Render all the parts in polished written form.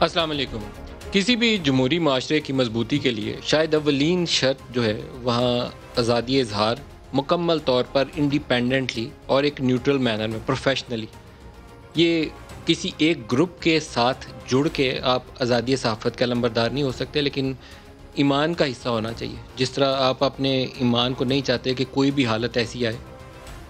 السلام علیکم۔ کسی بھی جمہوری معاشرے کی مضبوطی کے لیے شاید اولین شرط جو ہے وہاں آزادی اظہار مکمل طور پر انڈیپینڈنٹلی اور ایک نیوٹرل مینر میں پروفیشنلی، یہ کسی ایک گروپ کے ساتھ جڑ کے آپ آزادی صحافت کا علمبردار نہیں ہو سکتے، لیکن ایمان کا حصہ ہونا چاہیے۔ جس طرح آپ اپنے ایمان کو نہیں چاہتے کہ کوئی بھی حالت ایسی آئے،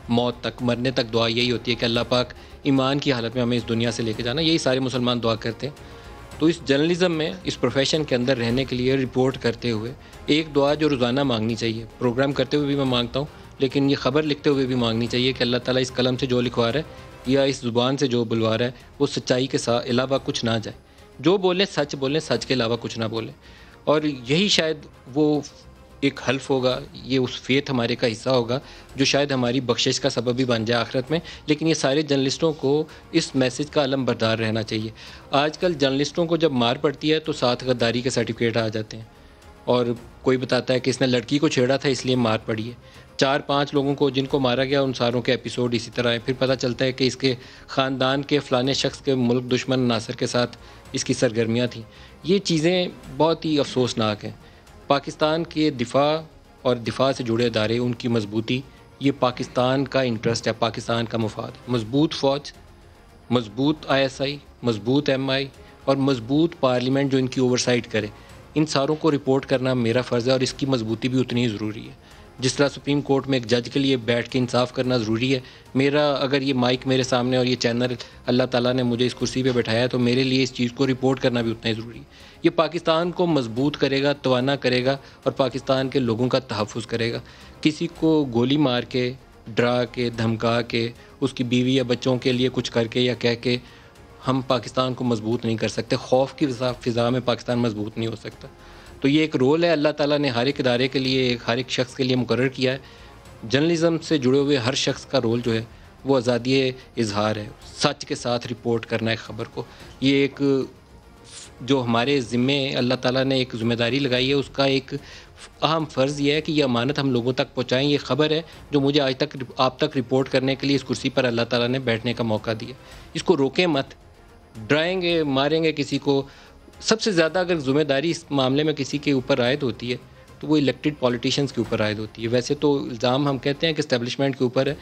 موت تک، مرنے تک دعا یہی ہوتی ہے کہ اللہ پاک ایمان کی حالت میں ہمیں اس دنیا سے لے کے جانا، یہی سارے مسلمان دعا کرتے ہیں۔ تو اس جرنلزم میں، اس پروفیشن کے اندر رہنے کے لیے رپورٹ کرتے ہوئے ایک دعا جو روزانہ مانگنی چاہیے، پروگرام کرتے ہوئے بھی میں مانگتا ہوں، لیکن یہ خبر لکھتے ہوئے بھی مانگنی چاہیے کہ اللہ تعالیٰ اس قلم سے جو لکھوا رہا ہے یا اس زبان سے جو بلوا رہا ہے وہ سچائی کے ساتھ علاوہ کچھ نہ جائے، جو بولیں سچ بولیں، سچ کے علاوہ کچھ نہ بولیں۔ اور یہی شاید وہ ایک حلف ہوگا، یہ اس فیتھ ہمارے کا حصہ ہوگا جو شاید ہماری بخشش کا سبب بھی بن جائے آخرت میں۔ لیکن یہ سارے جرنلسٹوں کو اس میسج کا علم بردار رہنا چاہیے۔ آج کل جرنلسٹوں کو جب مار پڑتی ہے تو ساتھ غداری کے سرٹیفکیٹ آ جاتے ہیں، اور کوئی بتاتا ہے کہ اس نے لڑکی کو چھیڑا تھا اس لیے مار پڑی ہے۔ 4-5 لوگوں کو جن کو مارا گیا ان ساروں کے ایپیسوڈ اسی طرح ہیں۔ پھر پتہ چلتا ہے کہ اس کے خاندان کے فلانے شخص کے ملک دشمن عناصر کے ساتھ اس کی سرگرمیاں تھیں۔ یہ چیزیں بہت ہی افسوسناک ہیں۔ پاکستان کے دفاع اور دفاع سے جڑے ادارے، ان کی مضبوطی، یہ پاکستان کا انٹرسٹ ہے، پاکستان کا مفاد ہے۔ مضبوط فوج، مضبوط ISI، مضبوط MI اور مضبوط پارلیمنٹ جو ان کی اوورسائٹ کرے، ان ساروں کو رپورٹ کرنا میرا فرض ہے، اور اس کی مضبوطی بھی اتنی ہی ضروری ہے۔ جس طرح سپریم کورٹ میں ایک جج کے لیے بیٹھ کے انصاف کرنا ضروری ہے، میرا اگر یہ مائک میرے سامنے اور یہ چینل اللہ تعالیٰ نے مجھے اس کرسی پہ بٹھایا ہے تو میرے لیے اس چیز کو رپورٹ کرنا بھی اتنا ہی ضروری ہے۔ یہ پاکستان کو مضبوط کرے گا، توانا کرے گا، اور پاکستان کے لوگوں کا تحفظ کرے گا۔ کسی کو گولی مار کے، ڈرا کے، دھمکا کے، اس کی بیوی یا بچوں کے لیے کچھ کر کے یا کہہ کے ہم پاکستان کو مضبوط نہیں کر سکتے۔ خوف کی فضا میں پاکستان مضبوط نہیں ہو سکتا۔ تو یہ ایک رول ہے اللہ تعالیٰ نے ہر ایک ادارے کے لیے، ہر ایک شخص کے لیے مقرر کیا ہے۔ جرنلزم سے جڑے ہوئے ہر شخص کا رول جو ہے وہ آزادی اظہار ہے، سچ کے ساتھ رپورٹ کرنا ہے خبر کو۔ یہ ایک جو ہمارے ذمے اللہ تعالیٰ نے ایک ذمہ داری لگائی ہے، اس کا ایک اہم فرض یہ ہے کہ یہ امانت ہم لوگوں تک پہنچائیں۔ یہ خبر ہے جو مجھے آج تک آپ تک رپورٹ کرنے کے لیے اس کرسی پر اللہ تعالیٰ نے بیٹھنے کا موقع دیا۔ اس کو روکیں مت، ڈرائیں گے، ماریں گے کسی کو۔ سب سے زیادہ اگر ذمہ داری اس معاملے میں کسی کے اوپر عائد ہوتی ہے تو وہ الیکٹڈ پولیٹیشنز کے اوپر عائد ہوتی ہے۔ ویسے تو الزام ہم کہتے ہیں کہ اسٹیبلشمنٹ کے اوپر ہے،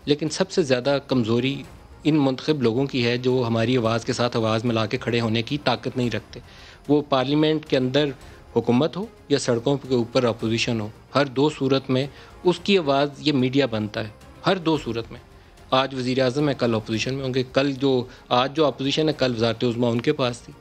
لیکن سب سے زیادہ کمزوری ان منتخب لوگوں کی ہے جو ہماری آواز کے ساتھ آواز ملا کے کھڑے ہونے کی طاقت نہیں رکھتے۔ وہ پارلیمنٹ کے اندر حکومت ہو یا سڑکوں کے اوپر اپوزیشن ہو، ہر دو صورت میں اس کی آواز یہ میڈیا بنتا ہے، ہر دو صورت میں۔ آج وزیر اعظم ہے، کل اپوزیشن میں ہوں گے، آج جو اپوزیشن ہے کل وزارت عظمیٰ ان کے پاس تھی۔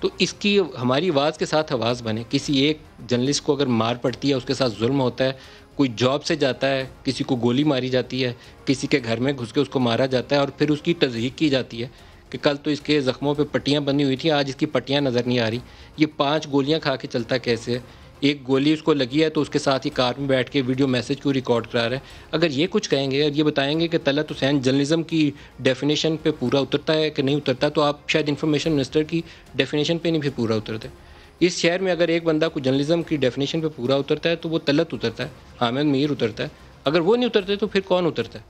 تو اس کی ہماری آواز کے ساتھ آواز بنے۔ کسی ایک جرنلسٹ کو اگر مار پڑتی ہے، اس کے ساتھ ظلم ہوتا ہے، کوئی جاب سے جاتا ہے، کسی کو گولی ماری جاتی ہے، کسی کے گھر میں گھس کے اس کو مارا جاتا ہے، اور پھر اس کی تصدیق کی جاتی ہے کہ کل تو اس کے زخموں پہ پٹیاں بندھی ہوئی تھیں، آج اس کی پٹیاں نظر نہیں آ رہی، یہ 5 گولیاں کھا کے چلتا کیسے ہے، ایک گولی اس کو لگی ہے تو اس کے ساتھ ہی کار میں بیٹھ کے ویڈیو میسج کیوں ریکارڈ کرا رہا ہے۔ اگر یہ کچھ کہیں گے اور یہ بتائیں گے کہ طلعت حسین جرنلزم کی ڈیفینیشن پہ پورا اترتا ہے کہ نہیں اترتا، تو آپ شاید انفارمیشن منسٹر کی ڈیفینیشن پہ نہیں بھی پورا اترتے۔ اس شہر میں اگر ایک بندہ کو جرنلزم کی ڈیفینیشن پہ پورا اترتا ہے تو وہ طلعت اترتا ہے، حامد میر اترتا ہے۔ اگر وہ نہیں اترتے تو پھر کون اترتا ہے؟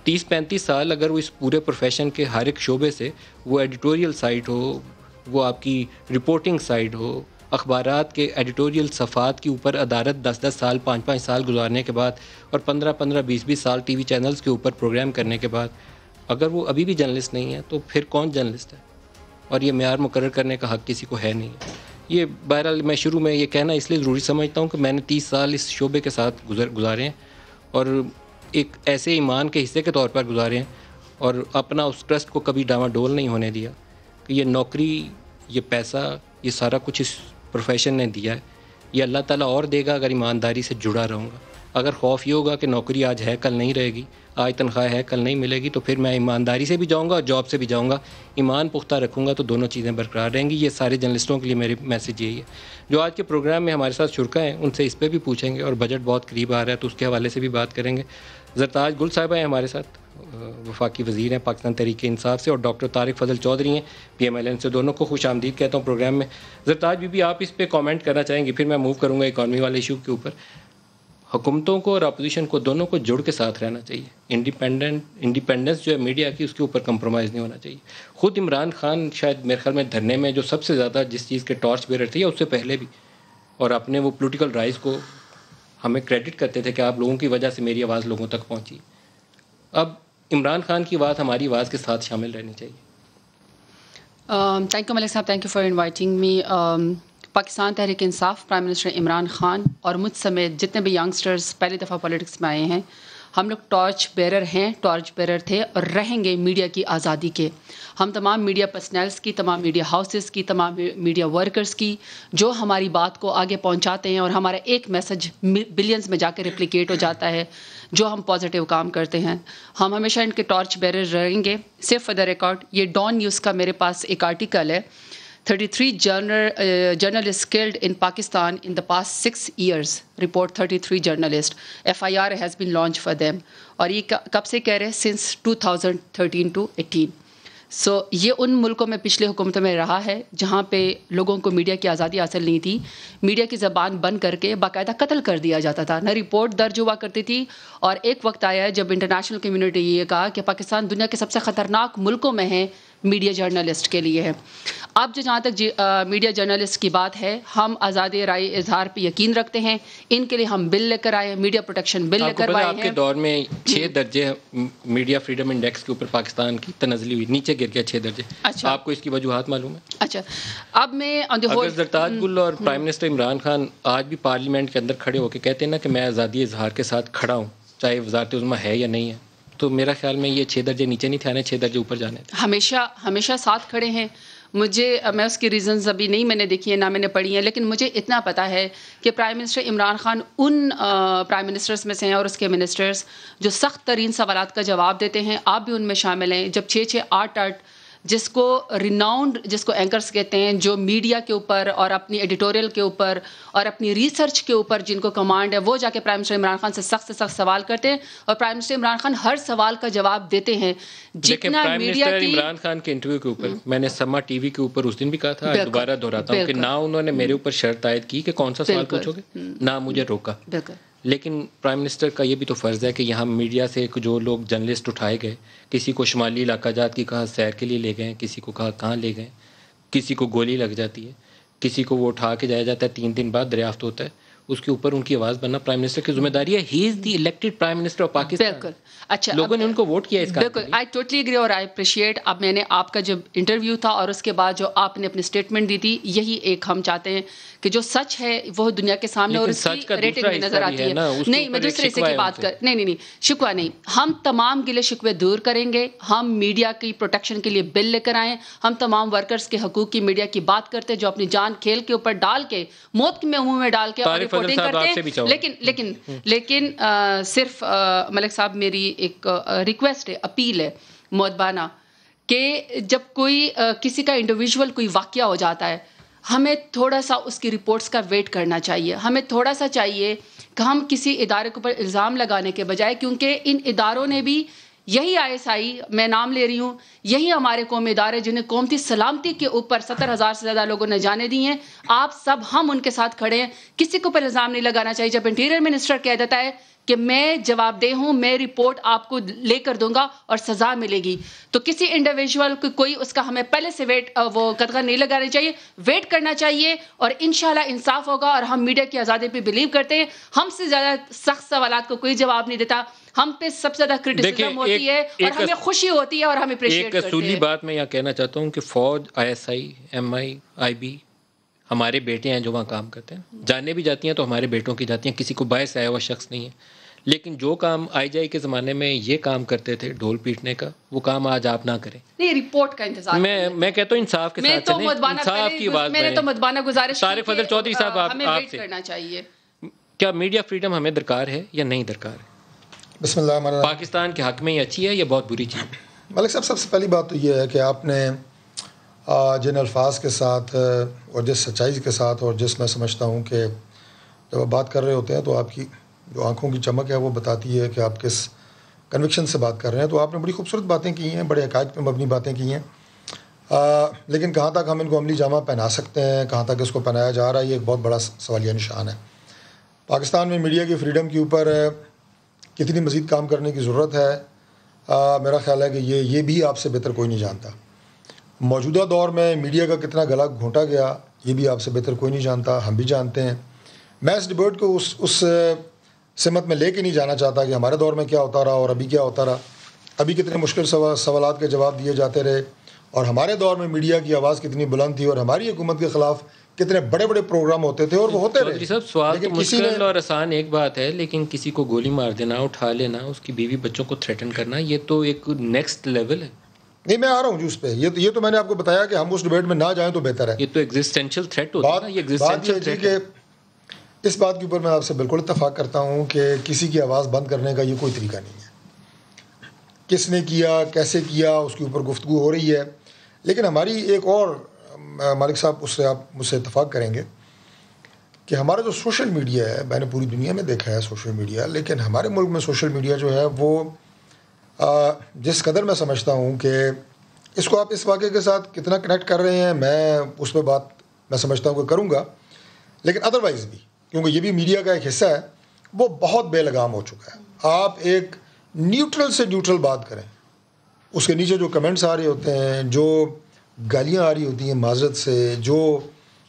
30-35 سال اگر وہ اس پورے پروفیشن کے ہر ایک شعبے سے، وہ ایڈیٹوریل سائٹ ہو، وہ آپ کی رپورٹنگ سائٹ ہو، اخبارات کے ایڈیٹوریل صفحات کے اوپر ادارت 10-10 سال، 5-5 سال گزارنے کے بعد، اور 15-15، 20-20 سال ٹی وی چینلز کے اوپر پروگرام کرنے کے بعد اگر وہ ابھی بھی جرنلسٹ نہیں ہے تو پھر کون جرنلسٹ ہے؟ اور یہ معیار مقرر کرنے کا حق کسی کو ہے نہیں ہے۔ یہ بہرحال میں شروع میں یہ کہنا اس لیے ضروری سمجھتا ہوں کہ میں نے 30 سال اس شعبے کے ساتھ گزارے ہیں، اور ایک ایسے ایمان کے حصے کے طور پر گزارے ہیں، اور اپنا اس ٹرسٹ کو کبھی ڈاواں ڈول نہیں ہونے دیا کہ یہ نوکری، یہ پیسہ، یہ سارا کچھ اس پروفیشن نے دیا ہے، یہ اللہ تعالیٰ اور دے گا اگر ایمانداری سے جڑا رہوں گا۔ اگر خوف یہ ہوگا کہ نوکری آج ہے کل نہیں رہے گی، آج تنخواہ ہے کل نہیں ملے گی، تو پھر میں ایمانداری سے بھی جاؤں گا اور جاب سے بھی جاؤں گا، ایمان پختہ رکھوں گا تو دونوں چیزیں برقرار رہیں گی۔ یہ سارے جرنلسٹوں کے لیے میری میسیج یہی ہے۔ جو آج کے پروگرام میں ہمارے ساتھ شرکا ہیں ان سے اس پہ بھی پوچھیں گے، اور بجٹ بہت قریب آ رہا ہے تو اس کے حوالے سے بھی بات کریں گے۔ زرتاج گل صاحبہ ہیں ہمارے ساتھ، وفاقی وزیر ہیں پاکستان تحریک انصاف سے، اور ڈاکٹر طارق فضل چودھری ہیں PMLN سے۔ دونوں کو خوش آمدید کہتا ہوں پروگرام میں۔ زرتاج بی بی آپ اس پہ کامنٹ کرنا چاہیں گے، پھر میں موو کروں گا اکانومی والے ایشو کے اوپر۔ حکومتوں کو اور اپوزیشن کو دونوں کو جڑ کے ساتھ رہنا چاہیے. انڈیپینڈنس جو ہے میڈیا کی اس کے اوپر کمپرومائز نہیں ہونا چاہیے. خود عمران خان شاید میرے خیال میں دھرنے میں جو سب سے زیادہ جس چیز کے ٹارچ بیئرر تھے یا اس سے پہلے بھی, اور اپنے وہ پولیٹیکل رائز کو ہمیں کریڈٹ کرتے تھے کہ آپ لوگوں کی وجہ سے میری آواز لوگوں تک پہنچی. اب عمران خان کی بات ہماری آواز کے ساتھ شامل رہنی چاہیے. تھینک یو ملک صاحب, thank you for inviting me. Pakistan Tehreek Insaf, prime minister Imran Khan اور مجھ سمیت جتنے بھی ینگسٹرز پہلی دفعہ پالیٹکس میں آئے ہیں, ہم لوگ ٹارچ بیرر ہیں, ٹارچ بیرر تھے اور رہیں گے میڈیا کی آزادی کے. ہم تمام میڈیا پرسنلز کی, تمام میڈیا ہاؤسز کی, تمام میڈیا ورکرز کی جو ہماری بات کو آگے پہنچاتے ہیں اور ہمارا ایک میسج بلینز میں جا کے ریپلیکیٹ ہو جاتا ہے جو ہم پازیٹیو کام کرتے ہیں, ہم ہمیشہ ان کے ٹارچ بیرر رہیں گے. صرف فار دا ریکارڈ, یہ ڈان نیوز کا میرے پاس ایک آرٹیکل ہے, 33 journalists killed in Pakistan in the past 6 years. Report 33 journalists. FIR has been launched for them. اور یہ کب سے کہہ رہے ہیں؟ since 2013 to 18. سو یہ ان ملکوں میں پچھلے حکومتوں میں رہا ہے جہاں پہ لوگوں کو میڈیا کی آزادی حاصل نہیں تھی. میڈیا کی زبان بند کر کے باقاعدہ قتل کر دیا جاتا تھا, نہ رپورٹ درج ہوا کرتی تھی. اور ایک وقت آیا ہے جب انٹرنیشنل کمیونٹی یہ کہا کہ پاکستان دنیا کے سب سے خطرناک ملکوں میں ہے میڈیا جرنلسٹ کے لیے ہے. اب جو جہاں تک میڈیا جرنلسٹ کی بات ہے, ہم آزادی رائے اظہار پہ یقین رکھتے ہیں. ان کے لیے ہم بل لے کر آئے ہیں, میڈیا پروٹیکشن بل لے کر آئے ہیں. آپ کے دور میں 6 درجے میڈیا فریڈم انڈیکس کے اوپر پاکستان کی تنزلی ہوئی, نیچے گر گیا 6 درجے. اچھا, آپ کو اس کی وجوہات معلوم ہے؟ اچھا, اب میں اگر زرتاج گل اور پرائم منسٹر عمران خان آج بھی پارلیمنٹ کے اندر کھڑے ہو کے کہتے ہیں نا کہ میں آزادی اظہار کے ساتھ کھڑا ہوں, چاہے وزارت عظمیٰ ہے یا نہیں ہے, تو میرا خیال میں یہ 6 درجے نیچے نہیں تھے آنے, 6 درجے اوپر جانے. ہمیشہ ساتھ کھڑے ہیں. میں اس کی ریزنز ابھی نہیں میں نے دیکھی ہیں, نہ میں نے پڑھی ہیں, لیکن مجھے اتنا پتہ ہے کہ پرائم منسٹر عمران خان ان پرائم منسٹرز میں سے ہیں اور اس کے منسٹرز جو سخت ترین سوالات کا جواب دیتے ہیں. آپ بھی ان میں شامل ہیں. جب 6 8 جس کو ریناؤنڈ, جس کو اینکرز کہتے ہیں, جو میڈیا کے اوپر اور اپنی ایڈیٹوریل کے اوپر اور اپنی ریسرچ کے اوپر جن کو کمانڈ ہے, وہ جا کے پرائم منسٹر عمران خان سے سخت سوال کرتے ہیں اور پرائم منسٹر عمران خان ہر سوال کا جواب دیتے ہیں. جتنا میڈیا کی عمران خان کے انٹرویو کے اوپر میں نے سما ٹی وی کے اوپر اس دن بھی کہا تھا, دوبارہ دہراتا ہوں کہ نہ انہوں نے میرے اوپر شرط عائد کی کہ کون سا سوال پوچھو گے, نہ مجھے روکا. لیکن پرائم منسٹر کا یہ بھی تو فرض ہے کہ یہاں میڈیا سے جو لوگ جرنلسٹ اٹھائے گئے, کسی کو شمالی علاقہ جات کی کہا سیر کے لیے لے گئے, کسی کو کہا کہاں لے گئے, کسی کو گولی لگ جاتی ہے, کسی کو وہ اٹھا کے جایا جاتا ہے, 3 دن بعد دریافت ہوتا ہے, اس کے اوپر ان کی آواز بننا پرائم منسٹر کی ذمہ داری ہے. He is the elected prime minister of Pakistan. بالکل. اچھا, لوگوں نے ان کو ووٹ کیا اس کا. بالکل, آئی ٹوٹلی ایگری اور آئی اپریشیٹ. اب میں نے آپ کا جب انٹرویو تھا اور اس کے بعد جو آپ نے اپنی اسٹیٹمنٹ دی تھی, یہی ایک ہم چاہتے ہیں کہ جو سچ ہے وہ دنیا کے سامنے اور اس کی ریٹنگ میں نظر آتی ہے. نہیں, میں دوسرے حصے کی بات کر نہیں, شکوہ نہیں. ہم تمام گلے شکوے دور کریں گے. ہم میڈیا کی پروٹیکشن کے لیے بل لے کر آئے. ہم تمام ورکرز کے حقوق کی میڈیا کی بات کرتے جو اپنی جان کھیل کے اوپر ڈال کے, موت میں منہ میں ڈال کے رپورٹنگ کرتے ہیں. لیکن صرف ملک صاحب میری ایک ریکویسٹ ہے, اپیل ہے مؤدبانہ, کہ جب کوئی کسی کا انڈیویجول کوئی واقعہ ہو جاتا ہے, ہمیں تھوڑا سا اس کی رپورٹس کا ویٹ کرنا چاہیے. ہمیں تھوڑا سا چاہیے کہ ہم کسی ادارے کے اوپر الزام لگانے کے بجائے, کیونکہ ان اداروں نے بھی یہی ISI, میں نام لے رہی ہوں, یہی ہمارے قومی ادارے جنہیں قومتی سلامتی کے اوپر 70,000 سے زیادہ لوگوں نے جانے دی ہیں. آپ سب ہم ان کے ساتھ کھڑے ہیں. کسی کو پر الزام نہیں لگانا چاہیے. جب انٹیریئر منسٹر کہہ دیتا ہے کہ میں جواب دہ ہوں, میں رپورٹ آپ کو لے کر دوں گا اور سزا ملے گی, تو کسی انڈیویجول کو کوئی اس کا ہمیں پہلے سے وہ قدغن نہیں لگانا چاہیے. ویٹ کرنا چاہیے اور انشاءاللہ انصاف ہوگا. اور ہم میڈیا کی آزادی پہ بلیو کرتے ہیں. ہم سے زیادہ سخت سوالات کو کوئی جواب نہیں دیتا. ہم پہ سب سے زیادہ کرٹیسزم ہوتی ہے اور ہمیں خوشی ہوتی ہے اور ہم اپریشیٹ کرتے ہیں. ایک اصولی بات میں یہ کہنا چاہتا ہوں کہ فوج, ISI, MI, IB ہمارے بیٹے ہیں جو وہاں کام کرتے ہیں. جانے بھی جاتی ہیں تو ہمارے بیٹوں کی جاتی ہیں, کسی کو باعث آیا ہوا شخص نہیں ہے. لیکن جو کام IGI کے زمانے میں یہ کام کرتے تھے ڈھول پیٹنے کا, وہ کام آج آپ نہ کریں. نہیں, رپورٹ کا انتظار. میں کہتا ہوں انصاف کے ساتھ چلیں, انصاف کی بات میں نے تو مدبانہ گزارش طارق فضل چودھری صاحب آپ سے کرنا چاہیے. کیا میڈیا فریڈم ہمیں درکار ہے یا نہیں درکار ہے؟ بسم اللہ الرحمن الرحیم. پاکستان کے حق میں یہ اچھی ہے یا بہت بری چیز ہے؟ ملک صاحب, سب سے پہلی بات تو یہ ہے کہ آپ نے جن الفاظ کے ساتھ اور جس سچائی کے ساتھ اور جس میں سمجھتا ہوں کہ جب آپ بات کر رہے ہوتے ہیں تو آپ کی جو آنکھوں کی چمک ہے وہ بتاتی ہے کہ آپ کس کنوکشن سے بات کر رہے ہیں. تو آپ نے بڑی خوبصورت باتیں کی ہیں, بڑے حقائق پہ مبنی باتیں کی ہیں, لیکن کہاں تک ہم ان کو عملی جامہ پہنا سکتے ہیں, کہاں تک اس کو پہنایا جا رہا ہے, یہ ایک بہت بڑا سوالیہ نشان ہے. پاکستان میں میڈیا کی فریڈم کے اوپر کتنی مزید کام کرنے کی ضرورت ہے، میرا خیال ہے کہ یہ بھی آپ سے بہتر کوئی نہیں جانتا. موجودہ دور میں میڈیا کا کتنا گلا گھونٹا گیا یہ بھی آپ سے بہتر کوئی نہیں جانتا، ہم بھی جانتے ہیں. میں اس ڈبیٹ کو اس سمت میں لے کے نہیں جانا چاہتا کہ ہمارے دور میں کیا ہوتا رہا اور ابھی کیا ہوتا رہا. ابھی کتنے مشکل سوالات کے جواب دیے جاتے رہے، اور ہمارے دور میں میڈیا کی آواز کتنی بلند تھی، اور ہماری حکومت کے خلاف کتنے بڑے بڑے پروگرام ہوتے تھے اور وہ ہوتے رہے. صاحب سوال تو مشکل اور آسان ایک بات ہے، لیکن کسی کو گولی مار دینا، اٹھا لینا، اس کی بیوی بچوں کو تھریٹن کرنا، یہ تو ایک نیکسٹ لیول ہے. نہیں میں آ رہا ہوں جو اس پہ، یہ تو میں نے آپ کو بتایا کہ ہم اس ڈبیٹ میں نہ جائیں تو بہتر ہے. یہ تو ایگزسٹینشیل تھریٹ ہوتا ہے. یہ ایگزسٹینشیل تھریٹ ہے. اس بات کے اوپر میں آپ سے بالکل اتفاق کرتا ہوں کہ کسی کی آواز بند کرنے کا یہ کوئی طریقہ نہیں ہے. کس نے کیا، کیسے کیا، اس کے اوپر گفتگو ہو رہی ہے. لیکن ہماری ایک اور، مالک صاحب اس سے آپ مجھ سے اتفاق کریں گے کہ ہمارا جو سوشل میڈیا ہے، میں نے پوری دنیا میں دیکھا ہے سوشل میڈیا، لیکن ہمارے ملک میں سوشل میڈیا جو ہے وہ جس قدر میں سمجھتا ہوں کہ اس کو آپ اس واقعے کے ساتھ کتنا کنیکٹ کر رہے ہیں، میں اس پہ بات میں سمجھتا ہوں کہ کروں گا، لیکن ادروائز بھی، کیونکہ یہ بھی میڈیا کا ایک حصہ ہے، وہ بہت بے لگام ہو چکا ہے. آپ ایک نیوٹرل سے نیوٹرل بات کریں، اس کے نیچے جو کمنٹس آ رہے ہوتے ہیں، جو گالیاں آ رہی ہوتی ہیں معذرت سے، جو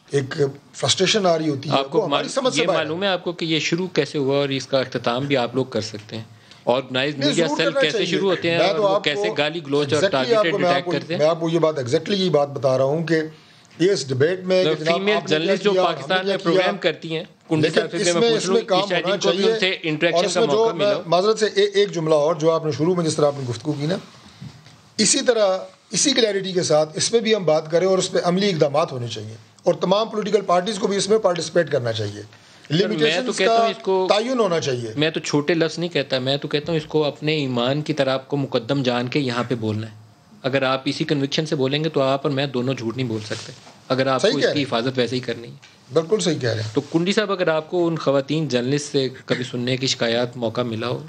ایک فرسٹریشن آ رہی ہوتی ہے، آپ کو یہ معلوم ہے آپ کو کہ یہ شروع کیسے ہوا اور اس کا اختتام بھی آپ لوگ کر سکتے ہیں. آرگنائز میڈیا سیل کیسے شروع ہوتے ہیں اور وہ کیسے گالی گلوچ اور ٹارگیٹڈ اٹیک کرتے ہیں. میں آپ کو یہ بات ایگزیکٹلی یہ بات بتا رہا ہوں کہ اس ڈبیٹ میں فیمیل جرنلسٹ جو پاکستان میں پروگرام کرتی ہیں، معذرت سے ایک جملہ اور جو آپ نے شروع میں جس طرح آپ نے گفتگو کی نا، اسی طرح اسی کلیئرٹی کے ساتھ اس پہ بھی ہم بات کریں اور اس پہ عملی اقدامات ہونے چاہیے، اور تمام پولیٹیکل پارٹیز کو بھی اس میں پارٹیسپیٹ کرنا چاہیے. میں تو کہتا ہوں اس کو تعین ہونا چاہیے. میں تو چھوٹے لفظ نہیں کہتا، میں تو کہتا ہوں اس کو اپنے ایمان کی طرح آپ کو مقدم جان کے یہاں پہ بولنا ہے. اگر آپ اسی کنوکشن سے بولیں گے تو آپ اور میں دونوں جھوٹ نہیں بول سکتے، اگر آپ کو اس کی حفاظت ویسے ہی کرنی ہے. بالکل صحیح کہہ رہے ہیں. تو کنڈی صاحب، اگر آپ کو ان خواتین جرنلسٹ سے کبھی سننے کی شکایات موقع ملا ہو،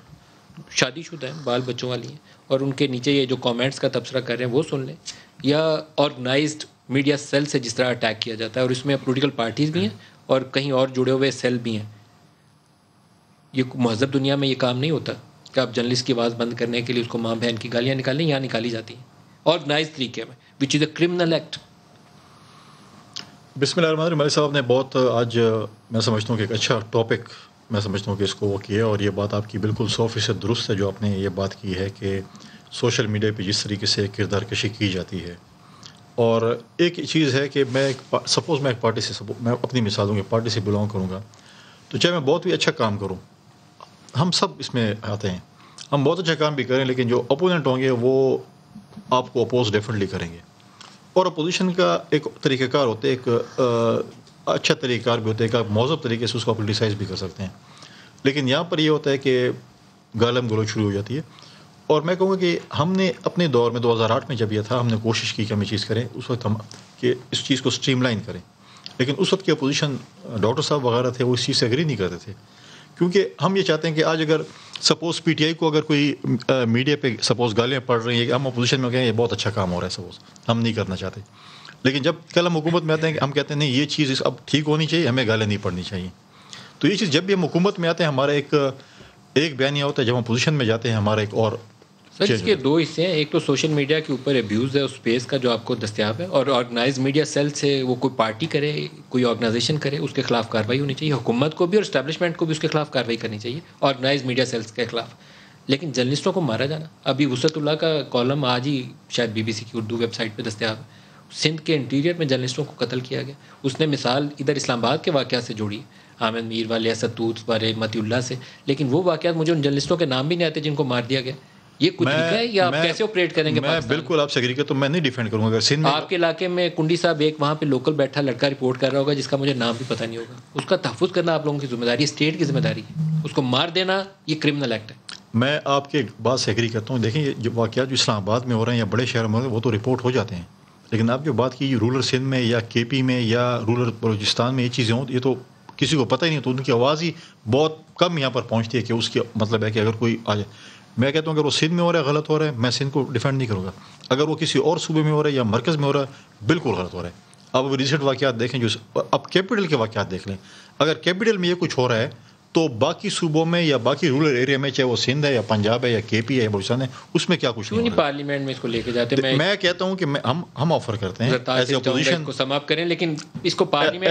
شادی شدہ ہیں، بال بچوں والی ہیں، اور ان کے نیچے یہ جو کامنٹس کا تبصرہ کر رہے ہیں وہ سن لیں، یا آرگنائزڈ میڈیا سیل سے جس طرح اٹیک کیا جاتا ہے، اور اس میں پولیٹیکل پارٹیز بھی ہیں اور کہیں اور جڑے ہوئے سیل بھی ہیں. یہ مہذب دنیا میں یہ کام نہیں ہوتا کہ آپ جرنلسٹ کی آواز بند کرنے کے لیے اس کو ماں بہن کی گالیاں نکالیں. یہاں نکالی جاتی ہیں آرگنائز طریقے میں، وچ از اے کرمنل ایکٹ. بسم اللہ الرحمن الرحیم. مالک صاحب نے بہت آج میں سمجھتا ہوں کہ ایک اچھا ٹاپک میں سمجھتا ہوں کہ اس کو وہ کیا، اور یہ بات آپ کی بالکل 100% درست ہے جو آپ نے یہ بات کی ہے کہ سوشل میڈیا پہ جس طریقے سے کردار کشی کی جاتی ہے. اور ایک چیز ہے کہ میں سپوز میں ایک پارٹی سے میں اپنی مثال دوں گی، پارٹی سے بلانگ کروں گا، تو چاہے میں بہت بھی اچھا کام کروں، ہم سب اس میں آتے ہیں، ہم بہت اچھا کام بھی کریں، لیکن جو اپوننٹ ہوں گے وہ آپ کو اپوز ڈیفینیٹلی کریں گے. اور اپوزیشن کا ایک طریقہ کار ہوتا ہے، ایک اچھا طریقہ کار بھی ہوتا ہے کہ آپ مہذب طریقے سے اس کو پولیٹیسائز بھی کر سکتے ہیں. لیکن یہاں پر یہ ہوتا ہے کہ گالم گلوچ شروع ہو جاتی ہے. اور میں کہوں گا کہ ہم نے اپنے دور میں 2008 میں جب یہ تھا، ہم نے کوشش کی کہ ہم یہ چیز کریں اس وقت، ہم کہ اس چیز کو اسٹریم لائن کریں، لیکن اس وقت کی اپوزیشن ڈاکٹر صاحب وغیرہ تھے وہ اس چیز سے ایگری نہیں کرتے تھے، کیونکہ ہم یہ چاہتے ہیں کہ آج اگر سپوز پی ٹی آئی کو اگر کوئی میڈیا پہ سپوز گالیاں پڑ رہی ہیں کہ ہم اپوزیشن میں کہیں یہ بہت اچھا کام ہو رہا ہے، سپوز ہم نہیں کرنا چاہتے، لیکن جب کل ہم حکومت میں آتے ہیں ہم کہتے ہیں نہیں یہ چیز اب ٹھیک ہونی چاہیے، ہمیں گالیاں نہیں پڑنی چاہیے. تو یہ چیز جب بھی ہم حکومت میں آتے ہیں ہمارا ایک بیان یہ ہوتا ہے، جب ہم پوزیشن میں جاتے ہیں ہمارا ایک اور. سر اس کے دو حصے ہیں، ایک تو سوشل میڈیا کے اوپر ابیوز ہے اس اسپیس کا جو آپ کو دستیاب ہے، اور آرگنائز میڈیا سیل سے وہ کوئی پارٹی کرے، کوئی آرگنائزیشن کرے، اس کے خلاف کارروائی ہونی چاہیے. حکومت کو بھی اور اسٹیبلشمنٹ کو بھی اس کے خلاف کارروائی کرنی چاہیے، آرگنائز میڈیا سیلس کے خلاف. لیکن جرنلسٹوں کو مارا جانا، ابھی وسعت اللہ کا کالم آج ہی شاید BBC کی اردو ویب سائٹ پہ دستیاب ہے، سندھ کے انٹیریئر میں جرنلسٹوں کو قتل کیا گیا. اس نے مثال ادھر اسلام آباد کے واقعات سے جوڑی، حامد میر والے، ستوت والے، متی اللہ سے، لیکن وہ واقعات مجھے ان جرنلسٹوں کے نام بھی نہیں آتے جن کو مار دیا گیا. یہ کچھ طریقہ ہے یا آپ کیسے آپریٹ کریں گے؟ میں بالکل آپ سے ایگری کرتا ہوں، میں نہیں ڈیفینڈ کروں گا. اگر سندھ آپ کے علاقے میں کنڈی صاحب ایک وہاں پہ لوکل بیٹھا لڑکا رپورٹ کر رہا ہوگا جس کا مجھے نام بھی پتہ نہیں ہوگا، اس کا تحفظ کرنا آپ لوگوں کی ذمہ داری ہے، اسٹیٹ کی ذمہ داری ہے. اس کو مار دینا یہ کرمنل ایکٹ ہے. میں آپ کے بات سے ایگری کرتا ہوں. دیکھیں یہ واقعات جو اسلام آباد میں ہو رہے ہیں یا بڑے شہر میں ہو رہے ہیں وہ تو رپورٹ ہو جاتے ہیں، لیکن آپ جو بات کی رورل سندھ میں یا KP میں یا رورل بلوچستان میں یہ چیزیں ہوں، یہ تو کسی کو پتہ ہی نہیں، تو ان کی آواز ہی بہت کم یہاں پر پہنچتی ہے کہ اس کی مطلب ہے کہ اگر کوئی آ جائے. میں کہتا ہوں اگر وہ سندھ میں ہو رہا ہے غلط ہو رہا ہے، میں سندھ کو ڈیفینڈ نہیں کروں گا. اگر وہ کسی اور صوبے میں ہو رہا ہے یا مرکز میں ہو رہا ہے بالکل غلط ہو رہا ہے. اب ریسنٹ واقعات دیکھیں، جو اب کیپٹل کے واقعات دیکھ لیں، اگر کیپٹل میں یہ کچھ ہو رہا ہے تو باقی صوبوں میں یا باقی رورل ایریا میں, چاہے وہ سندھ ہے یا پنجاب ہے یا کے پی ہے یا بلوچستان ہے, اس میں کیا کچھ نہیں. پارلیمنٹ میں اس کو لے کے جاتے ہیں. میں کہتا ہوں کہ ہم آفر کرتے ہیں ایز اے اپوزیشن کو سم اپ کریں, لیکن اس کو پارلیمنٹ میں